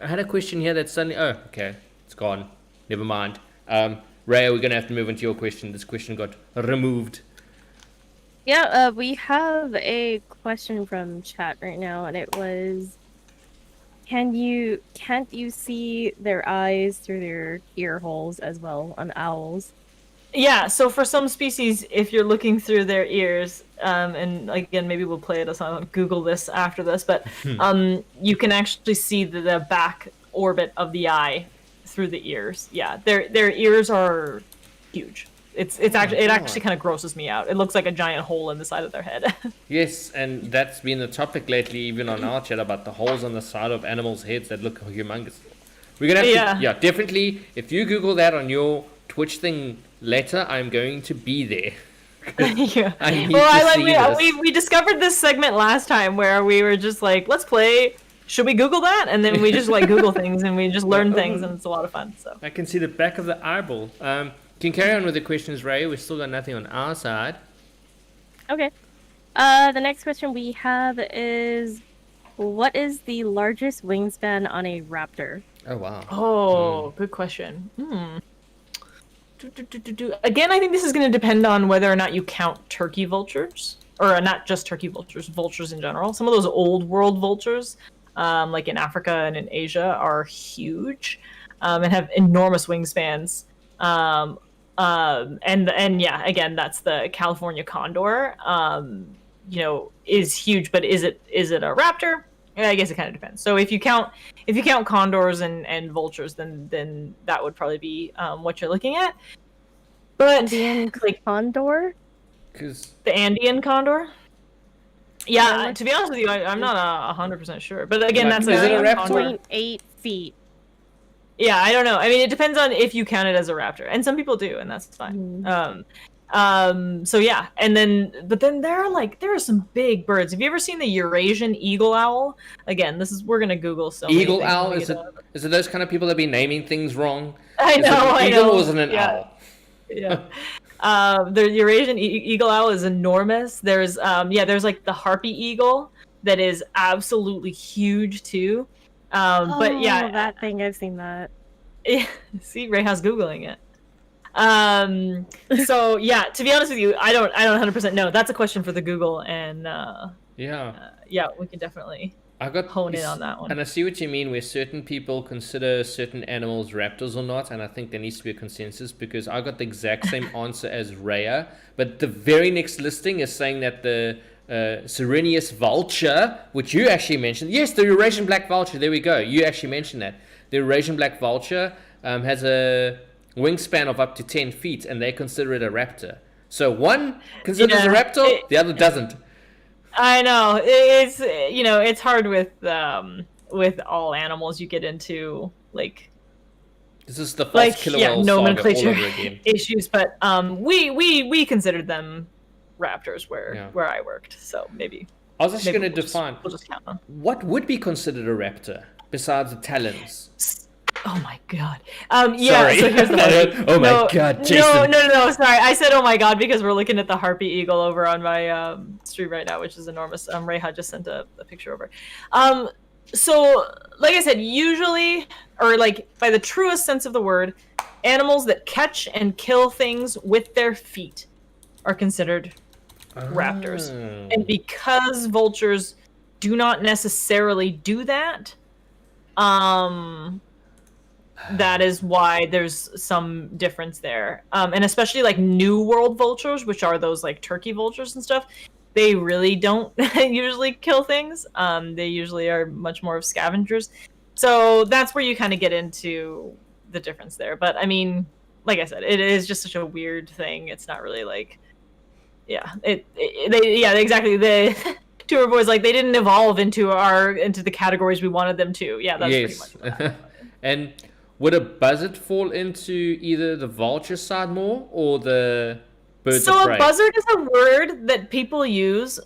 had a question here that suddenly. Oh, okay, it's gone. Never mind. Reiha, we're going to have to move into your question. This question got removed. Yeah, we have a question from chat right now, and it was, can't you see their eyes through their ear holes as well on owls? Yeah, so for some species, if you're looking through their ears, and again, maybe we'll play it as on Google this after this, but you can actually see the back orbit of the eye through the ears. Yeah, their ears are huge. It actually kind of grosses me out. It looks like a giant hole in the side of their head. Yes, and that's been the topic lately, even on our chat, about the holes on the side of animals' heads that look humongous. We're gonna have to, definitely. If you Google that on your Twitch thing later, I'm going to be there. We discovered this segment last time where we were just like, let's play. Should we Google that? And then we just like Google things and we just learn things, and it's a lot of fun. So I can see the back of the eyeball. Can carry on with the questions, Ray. We've still got nothing on our side. Okay. The next question we have is, what is the largest wingspan on a raptor? Oh wow. Oh, good question. Again, I think this is going to depend on whether or not you count turkey vultures, or not just turkey vultures, vultures in general. Some of those old world vultures, like in Africa and in Asia, are huge and have enormous wingspans. And yeah, again, that's the California condor. Is huge, but is it a raptor? I guess it kind of depends. So if you count condors and vultures, then that would probably be what you're looking at. But Andean condor? The Andean condor? Yeah, to be honest with you, I'm not 100% sure. But again, that's is it a raptor? 9.8 feet. Yeah, I don't know. I mean, it depends on if you count it as a raptor, and some people do, and that's fine. So yeah, but then there are some big birds. Have you ever seen the Eurasian eagle owl? Again, we're gonna Google so many eagle things owl. Is it those kind of people that be naming things wrong? I know. Eagle wasn't an owl. Yeah. The Eurasian eagle owl is enormous. There's like the harpy eagle that is absolutely huge too. But yeah, that thing, I've seen that. see, Reiha's Googling it. So yeah, to be honest with you, I don't 100% know. That's a question for the Google, and yeah, we can definitely hone in on that one. And I see what you mean, where certain people consider certain animals raptors or not, and I think there needs to be a consensus, because I got the exact same answer as Rhea, but the very next listing is saying that the Serenius vulture, which you actually mentioned, yes, the Eurasian black vulture, there we go, you actually mentioned that. The Eurasian black vulture has a wingspan of up to 10 feet, and they consider it a raptor. So one considers a raptor, the other doesn't. I know, it's it's hard with all animals. You get into like this is the false killer whale nomenclature all over again. issues, but we considered them raptors where I worked. So maybe I was actually going to define we'll just count them. What would be considered a raptor besides the talons. Oh my god. Sorry. So here's the oh my god, Jason. No, sorry. I said oh my god because we're looking at the harpy eagle over on my stream right now, which is enormous. Reiha just sent a picture over. So like I said, usually, or like by the truest sense of the word, animals that catch and kill things with their feet are considered raptors. And because vultures do not necessarily do that, that is why there's some difference there. And especially like New World vultures, which are those like turkey vultures and stuff, they really don't usually kill things. They usually are much more of scavengers. So that's where you kind of get into the difference there. But I mean, like I said, it is just such a weird thing. It's not really like, exactly. The tour boys, like, they didn't evolve into the categories we wanted them to. Yeah, that's pretty much what that. And would a buzzard fall into either the vulture side more or the birds of prey? So a buzzard is a word that people use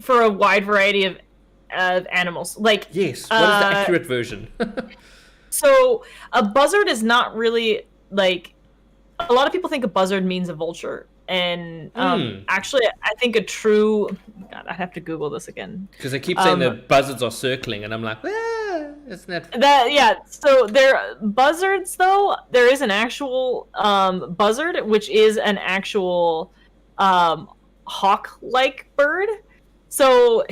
for a wide variety of animals. Like, yes, what is the accurate version? So a buzzard is not really like, a lot of people think a buzzard means a vulture. And actually, I think a true... God, I have to Google this again. Because they keep saying the buzzards are circling, and I'm like, isn't that... Yeah, so buzzards, though, there is an actual buzzard, which is an actual hawk-like bird. So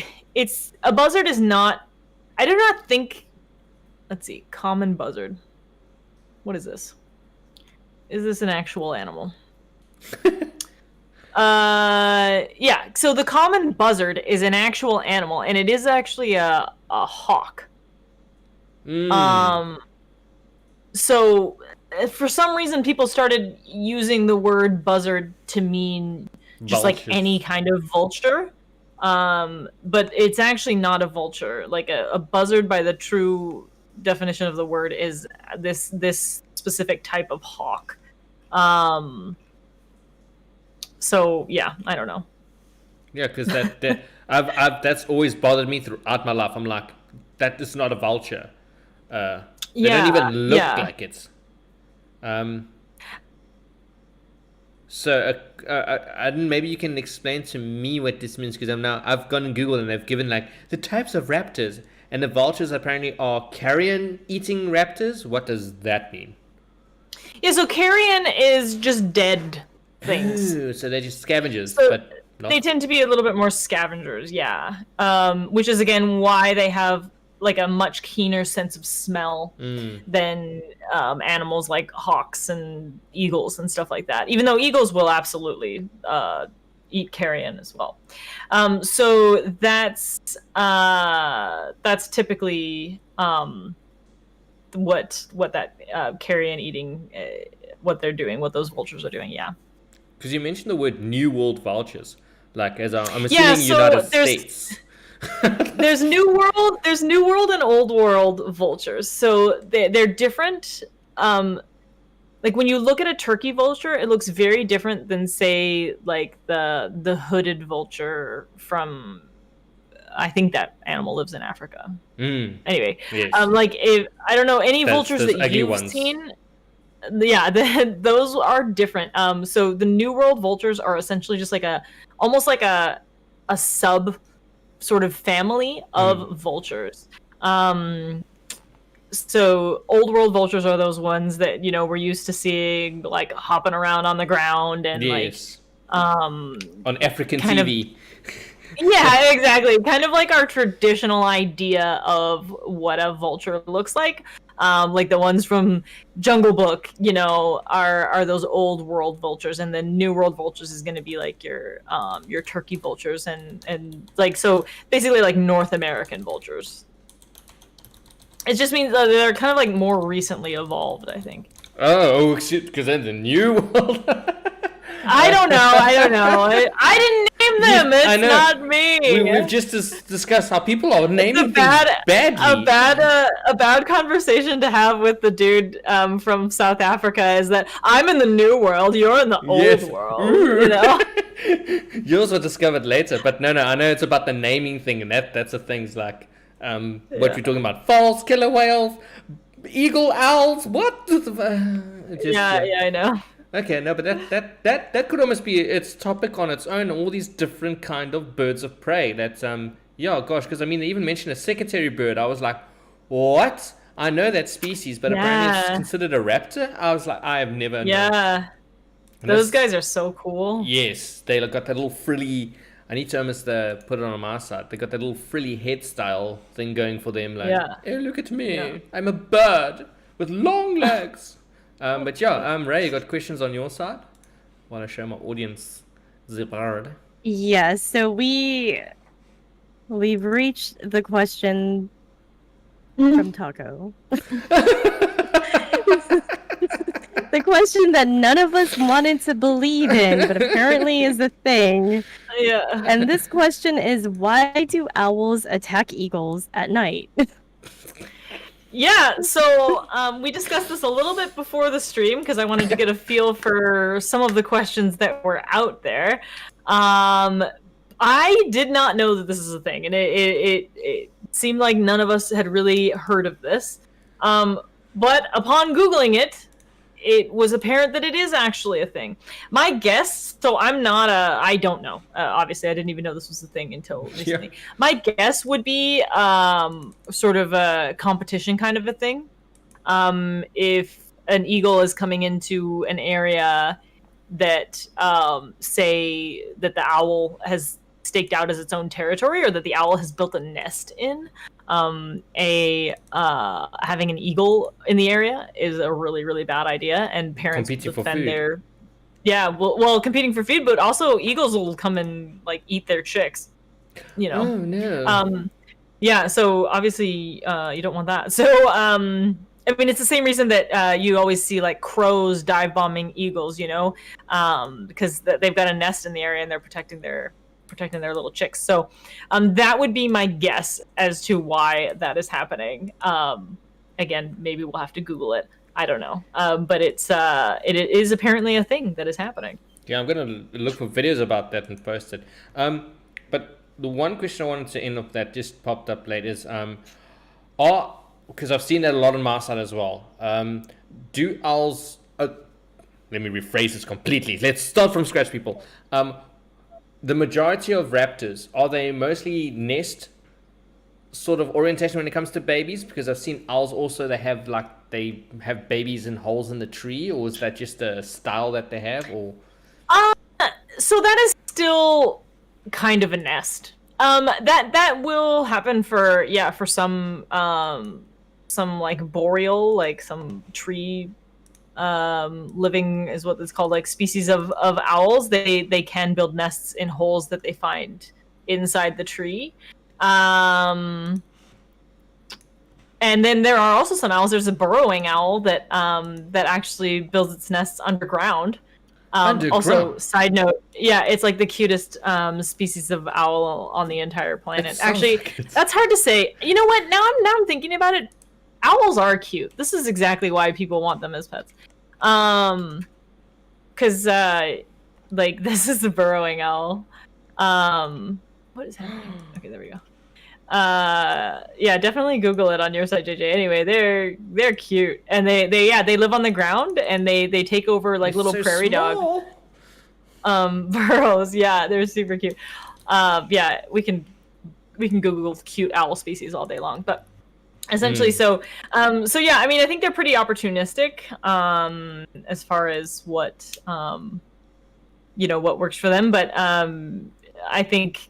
a buzzard is not... I do not think... Let's see, common buzzard. What is this? Is this an actual animal? Yeah, so the common buzzard is an actual animal, and it is actually a hawk. So for some reason people started using the word buzzard to mean just like any kind of vulture. But it's actually not a vulture. Like a buzzard, by the true definition of the word, is this specific type of hawk. So yeah, I don't know. Yeah, because that's always bothered me throughout my life. I'm like, that is not a vulture. They don't even look like it. So maybe you can explain to me what this means, because I've gone and Googled and they've given like the types of raptors, and the vultures apparently are carrion eating raptors. What does that mean? Yeah, so carrion is just dead things. Ooh, so they're just scavengers, so but they tend to be a little bit more scavengers, yeah. Which is again why they have like a much keener sense of smell than animals like hawks and eagles and stuff like that. Even though eagles will absolutely eat carrion as well. So that's typically what that carrion eating, what they're doing, what those vultures are doing, yeah. Because you mentioned the word New World vultures, like as I'm assuming United States. There's New World and Old World vultures. So they're different. Like when you look at a turkey vulture, it looks very different than, say, like the hooded vulture from... I think that animal lives in Africa. Anyway, yes. Like I don't know any vultures that you've seen. Yeah, those are different. So the New World vultures are essentially just like almost like a sub sort of family of vultures. So old world vultures are those ones that, you know, we're used to seeing like hopping around on the ground and Yes. on African kind TV. yeah, exactly. Kind of like our traditional idea of what a vulture looks like. Like the ones from Jungle Book, you know, are those old world vultures, and then new world vultures is going to be like your turkey vultures and like, so basically like North American vultures. It just means that they're kind of like more recently evolved, I think. Oh, shit, because then the new world. I don't know. I didn't name them. I It's know. not me. We've just discussed how people are naming bad, things badly. a bad conversation to have with the dude from South Africa is that I'm in the new world, you're in the Yes. old world. You know? Yours were discovered later, but no, I know it's about the naming thing, and that's the things like what we're talking about: false killer whales, eagle owls. What? Yeah, I know. Okay, no, but that could almost be its topic on its own. All these different kind of birds of prey. That's yeah, gosh, because I mean, they even mentioned a secretary bird. I was like, what? I know that species, but apparently it's considered a raptor. I was like, I have never known. Yeah, those guys are so cool. Yes, they got that little frilly. I need to almost put it on my side. They got that little frilly head style thing going for them. Like, hey, look at me. Yeah. I'm a bird with long legs. But yeah, Ray, you got questions on your side? Want to show my audience the bird? Yes. So we've reached the question from Taco. The question that none of us wanted to believe in, but apparently is a thing. Yeah. And this question is, why do owls attack eagles at night? Yeah, so we discussed this a little bit before the stream because I wanted to get a feel for some of the questions that were out there. I did not know that this is a thing, and it seemed like none of us had really heard of this. But upon Googling it, it was apparent that it is actually a thing. My guess, so I don't know. Obviously, I didn't even know this was a thing until recently. Yeah. My guess would be sort of a competition kind of a thing. If an eagle is coming into an area that, say, that the owl has staked out as its own territory, or that the owl has built a nest in, having an eagle in the area is a really, really bad idea, and parents competing defend their well, competing for food, but also eagles will come and like eat their chicks, you know. Oh no. Yeah, so obviously you don't want that. So I mean, it's the same reason that you always see like crows dive bombing eagles, you know, because they've got a nest in the area and they're protecting their little chicks. So that would be my guess as to why that is happening. Again, maybe we'll have to Google it. I don't know. But it is apparently a thing that is happening. Yeah, I'm gonna look for videos about that and post it. But the one question I wanted to end up that just popped up late is because I've seen that a lot on my side as well. Do owls? Let me rephrase this completely. Let's start from scratch, people. The majority of raptors, are they mostly nest sort of orientation when it comes to babies? Because I've seen owls also, they have babies in holes in the tree, or is that just a style that they have? Or so that is still kind of a nest. That will happen for some like boreal, like some tree living is what it's called, like species of owls. They can build nests in holes that they find inside the tree. And then there are also some owls. There's a burrowing owl that actually builds its nests underground. Also, side note, yeah, it's like the cutest species of owl on the entire planet. Actually, that's hard to say. You know what? Now I'm thinking about it. Owls are cute. This is exactly why people want them as pets. Because like this is the burrowing owl. What is happening? Okay, there we go. Yeah, definitely Google it on your site, JJ. Anyway, they're cute, and they live on the ground, and they take over like little prairie dog burrows. Yeah, they're super cute. Yeah, we can we can Google cute owl species all day long, but essentially, so yeah, I mean, I think they're pretty opportunistic as far as what what works for them, but I think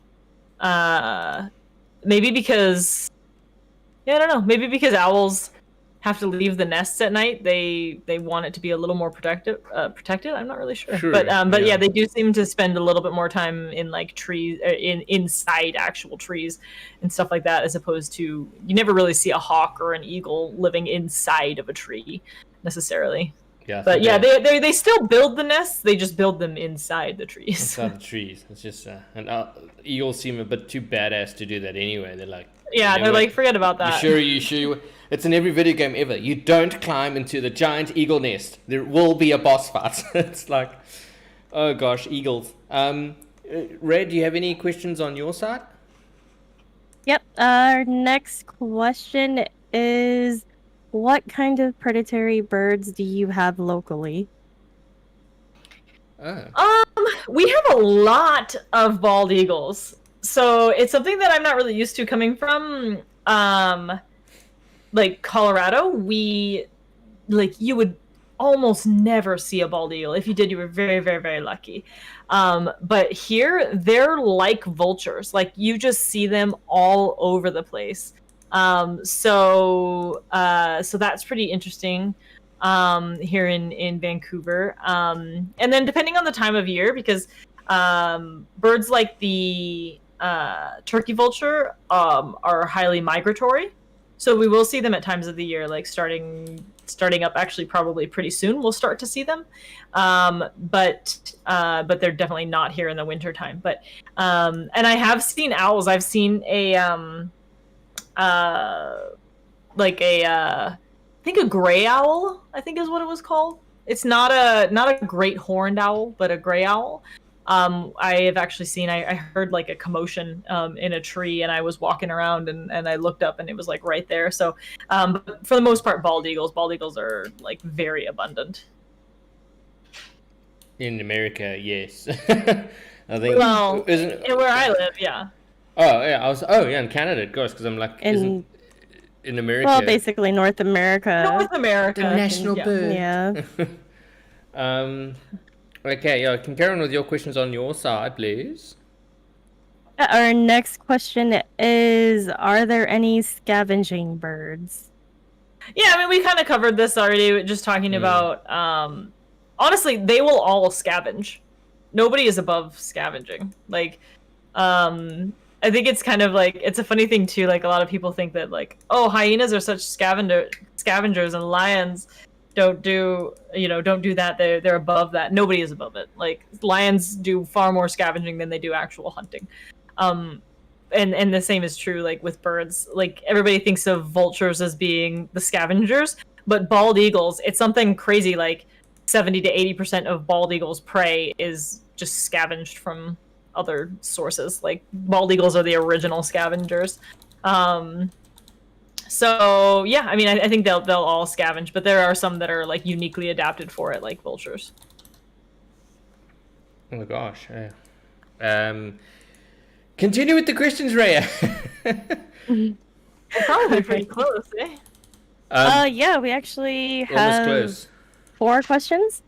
maybe because I don't know, maybe because owls have to leave the nests at night, they want it to be a little more protected. I'm not really sure, but yeah, they do seem to spend a little bit more time in like trees, inside actual trees and stuff like that, as opposed to, you never really see a hawk or an eagle living inside of a tree necessarily. Yeah, but yeah, they still build the nests. They just build them inside the trees. Inside the trees. It's just and eagles seem a bit too badass to do that anyway. They're like, they're like, forget about that. You sure? It's in every video game ever. You don't climb into the giant eagle nest. There will be a boss fight. It's like, oh gosh, eagles. Ray, do you have any questions on your side? Yep. Our next question is, what kind of predatory birds do you have locally? We have a lot of bald eagles. So it's something that I'm not really used to coming from like Colorado. You would almost never see a bald eagle. If you did, you were very, very, very lucky. But here, they're like vultures. Like, you just see them all over the place. So that's pretty interesting here in Vancouver. And then depending on the time of year, because birds like the turkey vulture are highly migratory. So we will see them at times of the year, like starting up actually probably pretty soon. We'll start to see them, but they're definitely not here in the winter time. But and I have seen owls. I've seen I think a gray owl, I think is what it was called. It's not a great horned owl, but a gray owl. I have actually seen, I heard like a commotion in a tree, and I was walking around and I looked up and it was like right there. So but for the most part, bald eagles are like very abundant. In America, yes. I think. Well, where I live, yeah. Oh yeah, in Canada, of course, because I'm like, in America. Well, basically North America. North America, the national bird. Yeah. Okay, yeah, can carry on with your questions on your side, please. Our next question is, are there any scavenging birds? Yeah, I mean, we kind of covered this already, just talking about, honestly, they will all scavenge. Nobody is above scavenging. Like, I think it's kind of like, it's a funny thing too, like a lot of people think that like, oh, hyenas are such scavengers and lions don't do that. They're above that. Nobody is above it. Like, lions do far more scavenging than they do actual hunting. And the same is true like with birds. Like, everybody thinks of vultures as being the scavengers, but bald eagles, it's something crazy like 70 to 80% of bald eagles' prey is just scavenged from other sources. Like, bald eagles are the original scavengers. So yeah, I mean, I think they'll all scavenge, but there are some that are like uniquely adapted for it, like vultures. Oh my gosh. Continue with the questions, Rhea. Probably pretty close, eh? Yeah, we actually have 4 questions.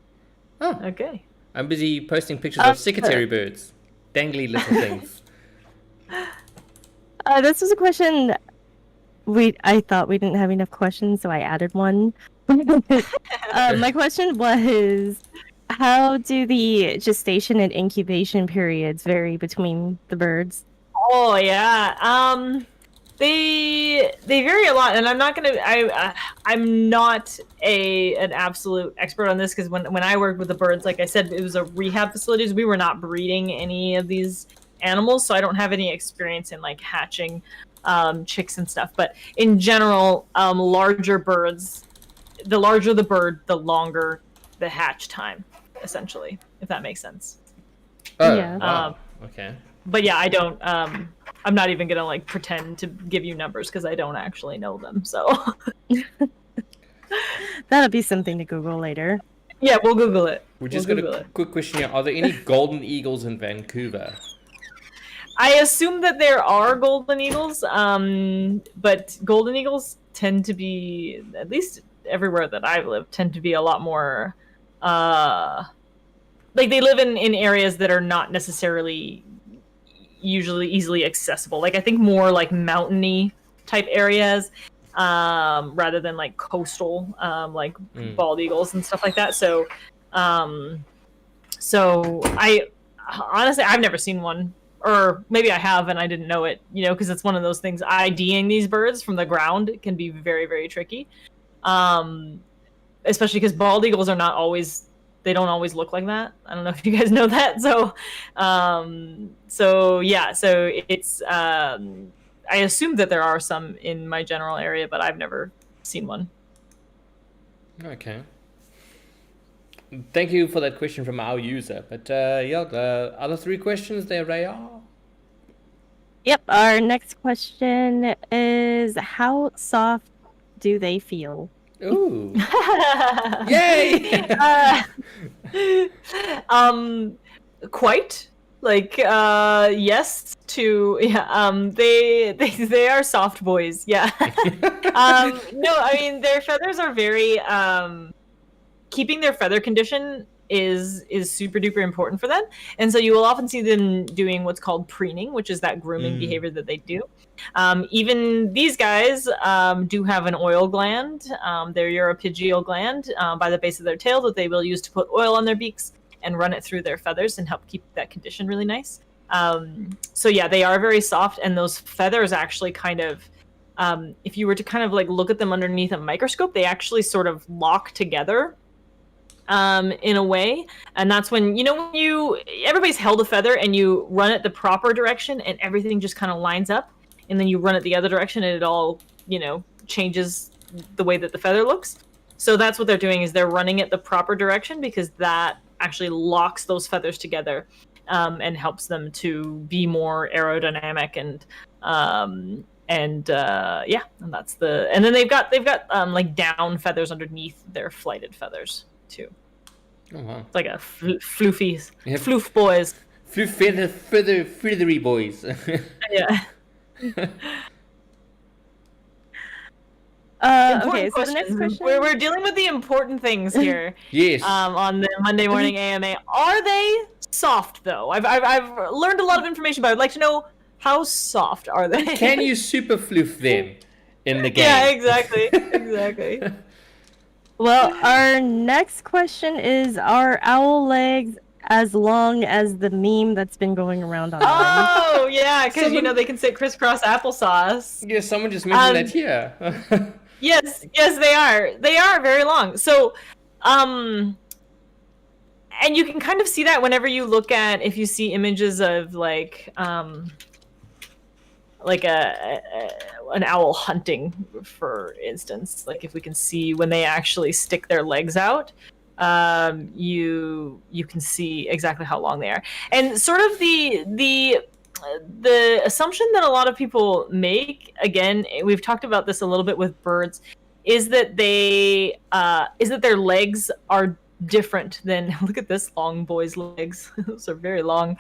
Oh, okay. I'm busy posting pictures of secretary birds. Dangly little things. This was a question I thought we didn't have enough questions, so I added one. My question was, how do the gestation and incubation periods vary between the birds? Oh yeah, they vary a lot, and I'm not an absolute expert on this, because when I worked with the birds, like I said, it was a rehab facilities. We were not breeding any of these animals, so I don't have any experience in like hatching chicks and stuff. But in general, larger birds, the larger the bird, the longer the hatch time, essentially, if that makes sense. Oh, yeah. Wow. Okay. But yeah, I don't. I'm not even gonna like pretend to give you numbers because I don't actually know them. So that'll be something to Google later. Yeah, we'll Google it. We just got a quick question here. Are there any golden eagles in Vancouver? I assume that there are golden eagles, but golden eagles tend to be, at least everywhere that I've lived, tend to be a lot more, like they live in areas that are not necessarily usually easily accessible. Like I think more like mountainy type areas, rather than like coastal, like bald eagles and stuff like that. So I honestly, I've never seen one, or maybe I have and I didn't know it, you know, because it's one of those things. IDing these birds from the ground can be very, very tricky, especially because bald eagles are not always. They don't always look like that. I don't know if you guys know that. So yeah. So it's. I assume that there are some in my general area, but I've never seen one. Okay. Thank you for that question from our user. But yeah, the other 3 questions there, Reiha. Yep. Our next question is, how soft do they feel? Ooh. Yay! Quite. Like yes to they are soft boys. Yeah. No, I mean their feathers are very keeping their feather condition is super duper important for them, and so you will often see them doing what's called preening, which is that grooming behavior that they do. Even these guys do have an oil gland, their uropygial gland, by the base of their tail, that they will use to put oil on their beaks and run it through their feathers and help keep that condition really nice. So yeah, they are very soft, and those feathers actually kind of, if you were to kind of like look at them underneath a microscope, they actually sort of lock together in a way. And that's when, you know, when everybody's held a feather and you run it the proper direction and everything just kind of lines up, and then you run it the other direction and it all, you know, changes the way that the feather looks. So that's what they're doing, is they're running it the proper direction, because that actually locks those feathers together, and helps them to be more aerodynamic and yeah, and that's and then they've got like down feathers underneath their flighted feathers too. Oh wow! It's like a floofies, floof boys, feathery boys. Yeah. Okay, so the next question. We're dealing with the important things here. Yes. On the Monday morning AMA, are they soft though? I've learned a lot of information, but I'd like to know, how soft are they? Can you super floof them in the game? Yeah, exactly. Exactly. Well, our next question is, are owl legs as long as the meme that's been going around online? Oh, yeah, because you know they can say crisscross applesauce. Yeah, someone just mentioned that here. Yes, they are. They are very long. So, and you can kind of see that whenever you look at, if you see images of like an owl hunting, for instance. Like if we can see when they actually stick their legs out, you can see exactly how long they are. And sort of the assumption that a lot of people make, again, we've talked about this a little bit with birds, is that their legs are different than, look at this long boy's legs. Those are very long.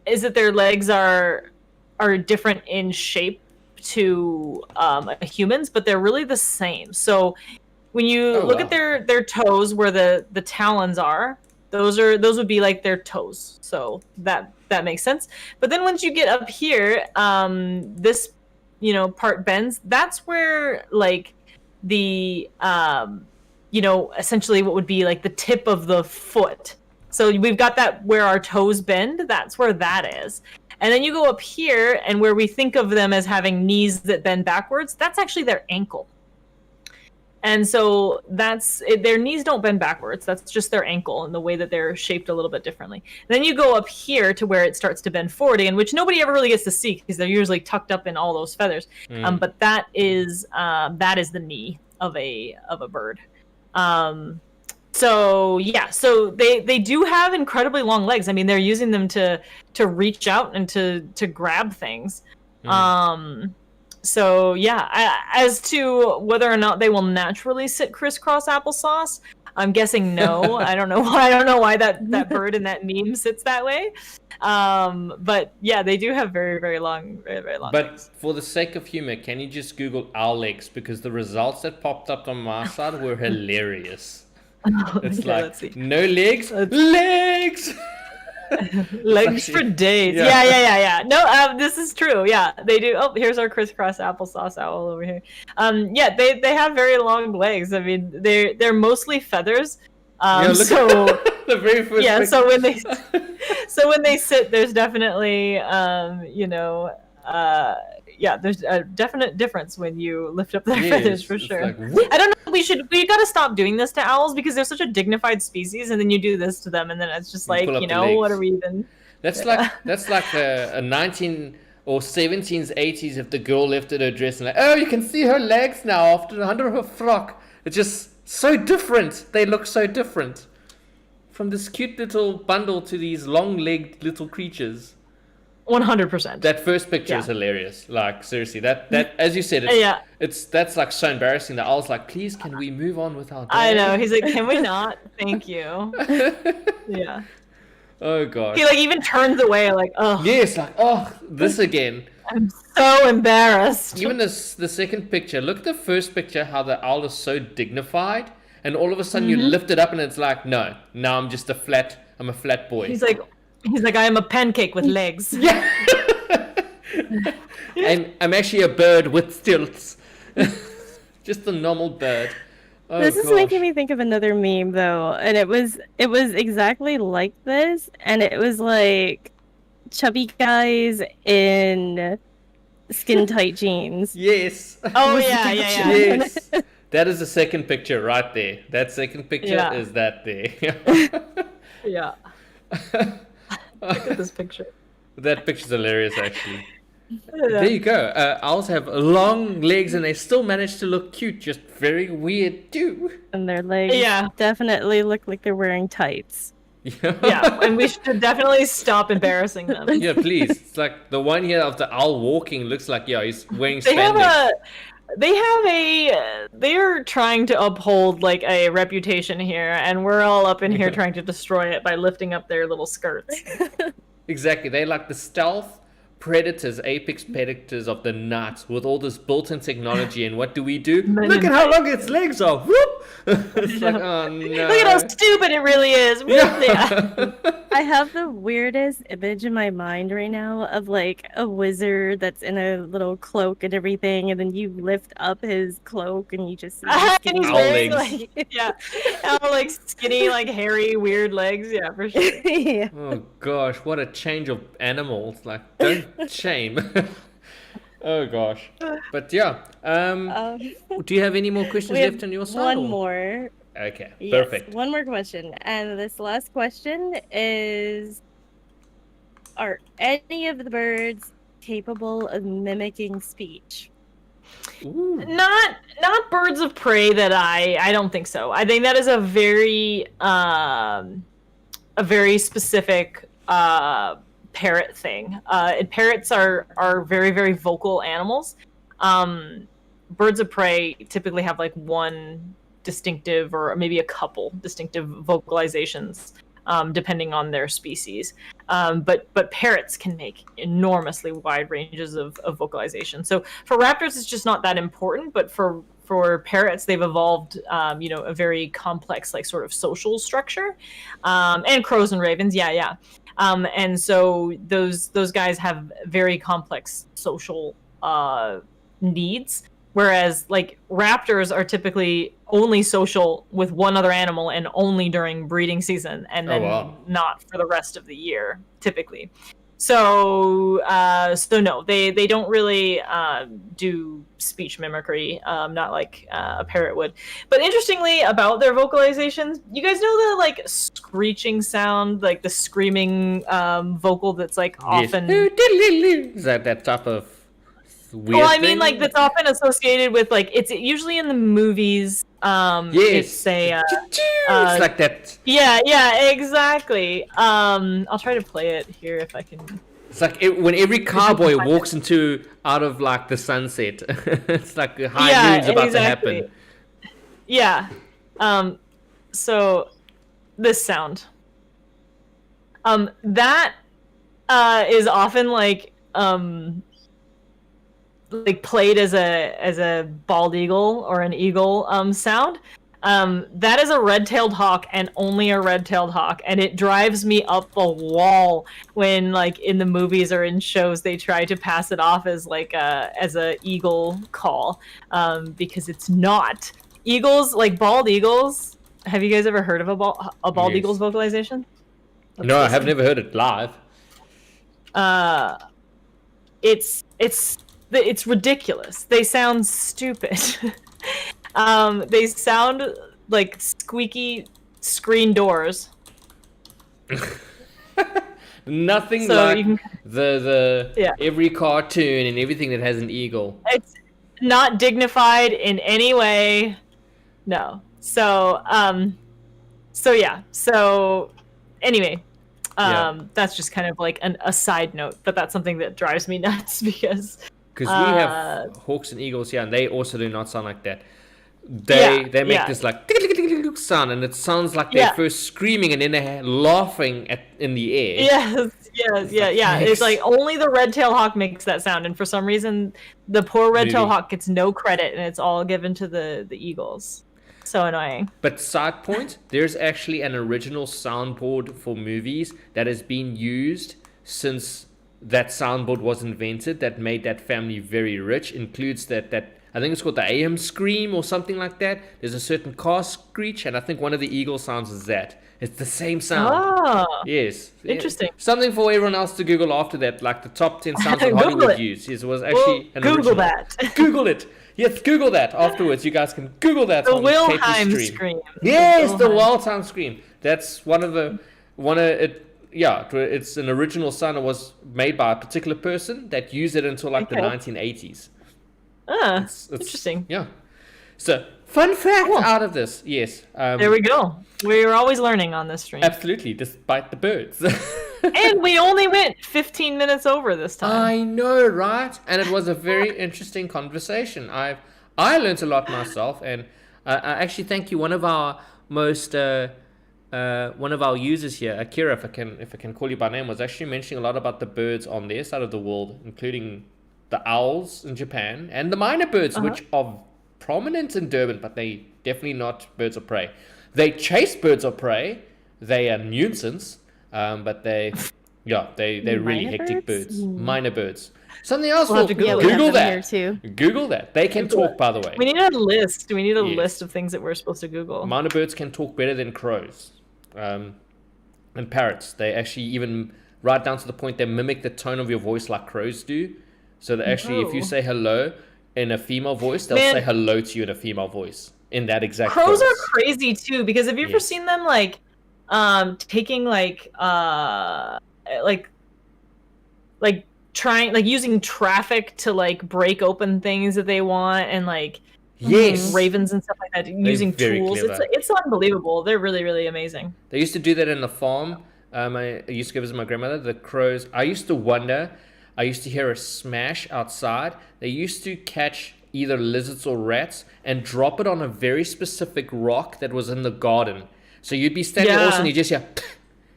Is that their legs are different in shape to humans, but they're really the same. So when you look at their toes, where the talons are, those would be like their toes. So that makes sense. But then once you get up here, this, you know, part bends. That's where like the you know, essentially what would be like the tip of the foot. So we've got that where our toes bend. That's where that is. And then you go up here, and where we think of them as having knees that bend backwards, that's actually their ankle. And so their knees don't bend backwards. That's just their ankle and the way that they're shaped a little bit differently. And then you go up here to where it starts to bend forward again, which nobody ever really gets to see because they're usually tucked up in all those feathers. But that is the knee of a bird. So yeah, so they do have incredibly long legs. I mean, they're using them to reach out and to grab things. So yeah, as to whether or not they will naturally sit crisscross applesauce, I'm guessing no. I don't know why. I don't know why that bird in that meme sits that way. But yeah, they do have very, very long, very, very long But legs. for the sake of humor, can you just Google owl legs? Because the results that popped up on my side were hilarious. It's Okay, like, let's see. no legs, legs! Legs for days. Yeah. No, this is true. Yeah, they do. Oh, here's our crisscross applesauce owl over here. Yeah, they have very long legs. I mean, they're mostly feathers. Look So the very first yeah, picture. so when they sit, there's definitely there's a definite difference when you lift up their feathers for it's sure. like, whoop. I don't know. We gotta stop doing this to owls because they're such a dignified species, and then you do this to them, and then it's just like, pull up you the know, what legs. are we even? That's like a 19 or 17s, 80s if the girl lifted her dress and like, oh, you can see her legs now after under her frock. It's just so different. They look so different. From this cute little bundle to these long-legged little creatures. 100%. That first picture is Yeah. hilarious. Like, seriously, that as you said, that's like so embarrassing. The owl's like, please, can we move on with our day? I know. He's like, can we not? Thank you. Yeah. Oh gosh. He like even turns away, like, oh, Yes, like, oh, this again. I'm so embarrassed. Even the second picture. Look at the first picture. How the owl is so dignified, and all of a sudden you lift it up, and it's like, no, now I'm just a flat boy. He's like, I am a pancake with legs. Yeah. And I'm actually a bird with stilts. Just a normal bird. Oh, This is gosh. making me think of another meme though, and it was exactly like this, and it was like chubby guys in skin tight jeans. Yes. Oh With yeah. Yes. That is the second picture right there. That second picture Yeah. is that there. Yeah. Look at this picture. That picture's hilarious, actually. Yeah. There you go. Owls have long legs and they still manage to look cute. Just very weird too. And their legs Yeah. definitely look like they're wearing tights. Yeah, and we should definitely stop embarrassing them. Yeah, please. It's like the one here of the owl walking looks like, yeah, he's wearing They have spandex. they're trying to uphold like a reputation here, and we're all up in here trying to destroy it by lifting up their little skirts. Exactly. They're like the stealth predators, apex predators of the night with all this built-in technology. And what do? Look at how long its legs are. Whoop! It's like, oh no. Look at how stupid it really is. Yeah. I have the weirdest image in my mind right now of like a wizard that's in a little cloak and everything, and then you lift up his cloak and you just see his And skinny he's Owl wearing legs. like all like skinny, like hairy, weird legs. Yeah, for sure. yeah. Oh gosh, what a change of animals. Like, don't shame. Oh gosh. But yeah. Do you have any more questions We have left on your side? one or- more. Okay, Yes, perfect. one more question. And this last question is, are any of the birds capable of mimicking speech? Ooh. Not birds of prey that I don't think so. I think that is a very specific parrot thing. And parrots are very, very vocal animals. Birds of prey typically have like one distinctive or maybe a couple distinctive vocalizations, depending on their species. But parrots can make enormously wide ranges of vocalization. So for raptors, it's just not that important. But for parrots, they've evolved, a very complex, like sort of social structure, and crows and ravens. Yeah. And so those guys have very complex social needs. Whereas, like, raptors are typically only social with one other animal and only during breeding season, and then not for the rest of the year, typically. So no, they don't really do speech mimicry, not like a parrot would. But interestingly, about their vocalizations, you guys know the like screeching sound, like the screaming vocal that's like often. Is that type of weird Well, I mean, thing? like that's often associated with like it's usually in the movies. Yes. It's a it's like that. yeah, exactly. I'll try to play it here if I can. It's like when every cowboy walks out of like the sunset. It's like the high noon's about to happen. Yeah. So this sound. That is often like played as a bald eagle or an eagle sound. That is a red-tailed hawk and only a red-tailed hawk, and it drives me up a wall when, like, in the movies or in shows they try to pass it off as like a eagle call, because it's not. Eagles, like bald eagles. Have you guys ever heard of a bald Yes. eagle's vocalization? No, I have never heard it live. It's ridiculous. They sound stupid. They sound like squeaky screen doors. Nothing So like you can- the Yeah. every cartoon and everything that has an eagle. It's not dignified in any way. No. So yeah. So anyway, that's just kind of like a side note, but that's something that drives me nuts because Because we have hawks and eagles here, and they also do not sound like that. They make this like sound, and it sounds like they're first screaming and then they're laughing in the air. Yes. It's like only the red-tailed hawk makes that sound, and for some reason, the poor red-tailed Really? hawk gets no credit, and it's all given to the eagles. So annoying. But side point, there's actually an original soundboard for movies that has been used since that soundboard was invented that made that family very rich. Includes that I think it's called the AM scream or something like that. There's a certain car screech, and I think one of the eagle sounds is that. It's the same sound. Oh, Yes. interesting. Something for everyone else to Google after that, like the top 10 sounds that Google Hollywood it. used. Yes, it was actually an Google original. that. Google it. Yes, Google that afterwards. You guys can Google that The on KP Wilhelm stream. scream. Yes, the Wilhelm. Wilhelm scream. That's it's an original sound. It was made by a particular person that used it until like the Okay. 1980s. It's It's interesting. Yeah. So, fun fact Cool. out of this. Yes. There we go. We're always learning on this stream. Absolutely, despite the birds. And we only went 15 minutes over this time. I know, right? And it was a very interesting conversation. I learned a lot myself, and I actually thank you. One of our users here, Akira, if I can call you by name, was actually mentioning a lot about the birds on their side of the world, including the owls in Japan and the minor birds, which are prominent in Durban, but they definitely not birds of prey. They chase birds of prey. They are nuisance, but they're really Minor hectic birds? birds. Minor birds. Something else. We'll have to Yeah, Google we have Google them here that. too. Google that. They can Google talk, by the way. We need a list. We need a Yes. list of things that we're supposed to Google. Minor birds can talk better than crows, and parrots. They actually even right down to the point they mimic the tone of your voice like crows do. So that actually, if you Oh. say hello in a female voice, they'll Man. say hello to you in a female voice in that exact. Crows voice. are crazy too, because have you ever Yes. seen them like taking like trying like using traffic to like break open things that they want, and like Yes. ravens and stuff like that using very tools. clever. It's unbelievable. They're really, really amazing. They used to do that in the farm. I used to go visit my grandmother. The crows. I used to wonder. I used to hear a smash outside. They used to catch either lizards or rats and drop it on a very specific rock that was in the garden. So you'd be standing Yeah. also and you just hear,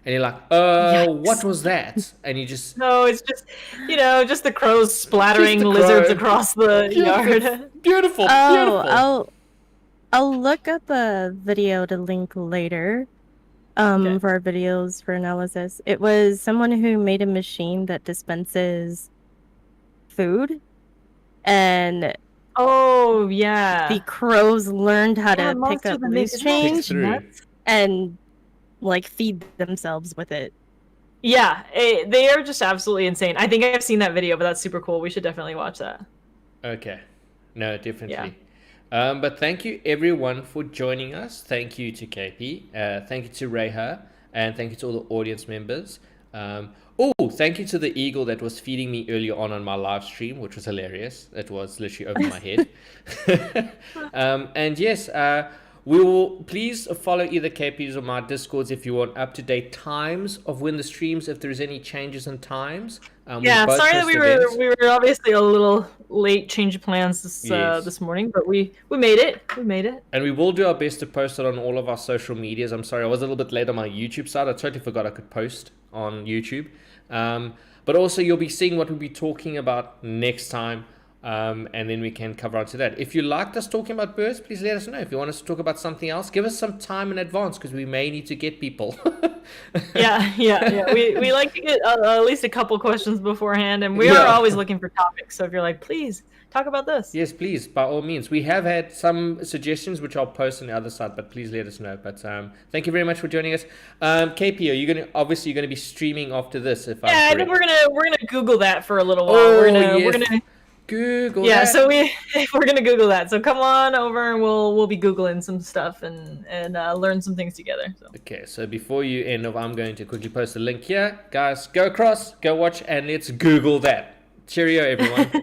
and you're like, Yikes. what was that? And you just No, it's just just the crows splattering Just the lizards crow. across the yard. beautiful, Oh, beautiful. I'll look up a video to link later. Okay. For our videos for analysis. It was someone who made a machine that dispenses food, and Oh yeah. the crows learned how Yeah, to pick monster up that make loose it change through. and like feed themselves with it. Yeah, they are just absolutely insane. I think I've seen that video, but that's super cool. We should definitely watch that. Okay. No, definitely. Yeah. But thank you everyone for joining us. Thank you to KP. Thank you to Reiha. And thank you to all the audience members. Thank you to the eagle that was feeding me earlier on my live stream, which was hilarious. It was literally over my head. And yes, we will please follow either KP's or my Discords if you want up-to-date times of when the streams, if there's any changes in times. We Yeah, both sorry that host we events. were obviously a little late change of plans Yes. this morning, but we made it. We made it. And we will do our best to post it on all of our social medias. I'm sorry, I was a little bit late on my YouTube side. I totally forgot I could post on YouTube. But also, you'll be seeing what we'll be talking about next time. And then we can cover on to that. If you liked us talking about birds, please let us know. If you want us to talk about something else, give us some time in advance because we may need to get people. Yeah. We like to get at least a couple questions beforehand, and we are always looking for topics. So if you're like, please talk about this. Yes, please, by all means. We have had some suggestions which I'll post on the other side, but please let us know. But thank you very much for joining us. KP, are you you're gonna be streaming after this? If I think we're gonna Google that for a little while. Oh, we're gonna Google. Yeah, that. so we're gonna Google that. So come on over and we'll be Googling some stuff and learn some things together. So. Okay, so before you end off, I'm going to quickly post a link here. Guys, go across, go watch, and let's Google that. Cheerio, everyone.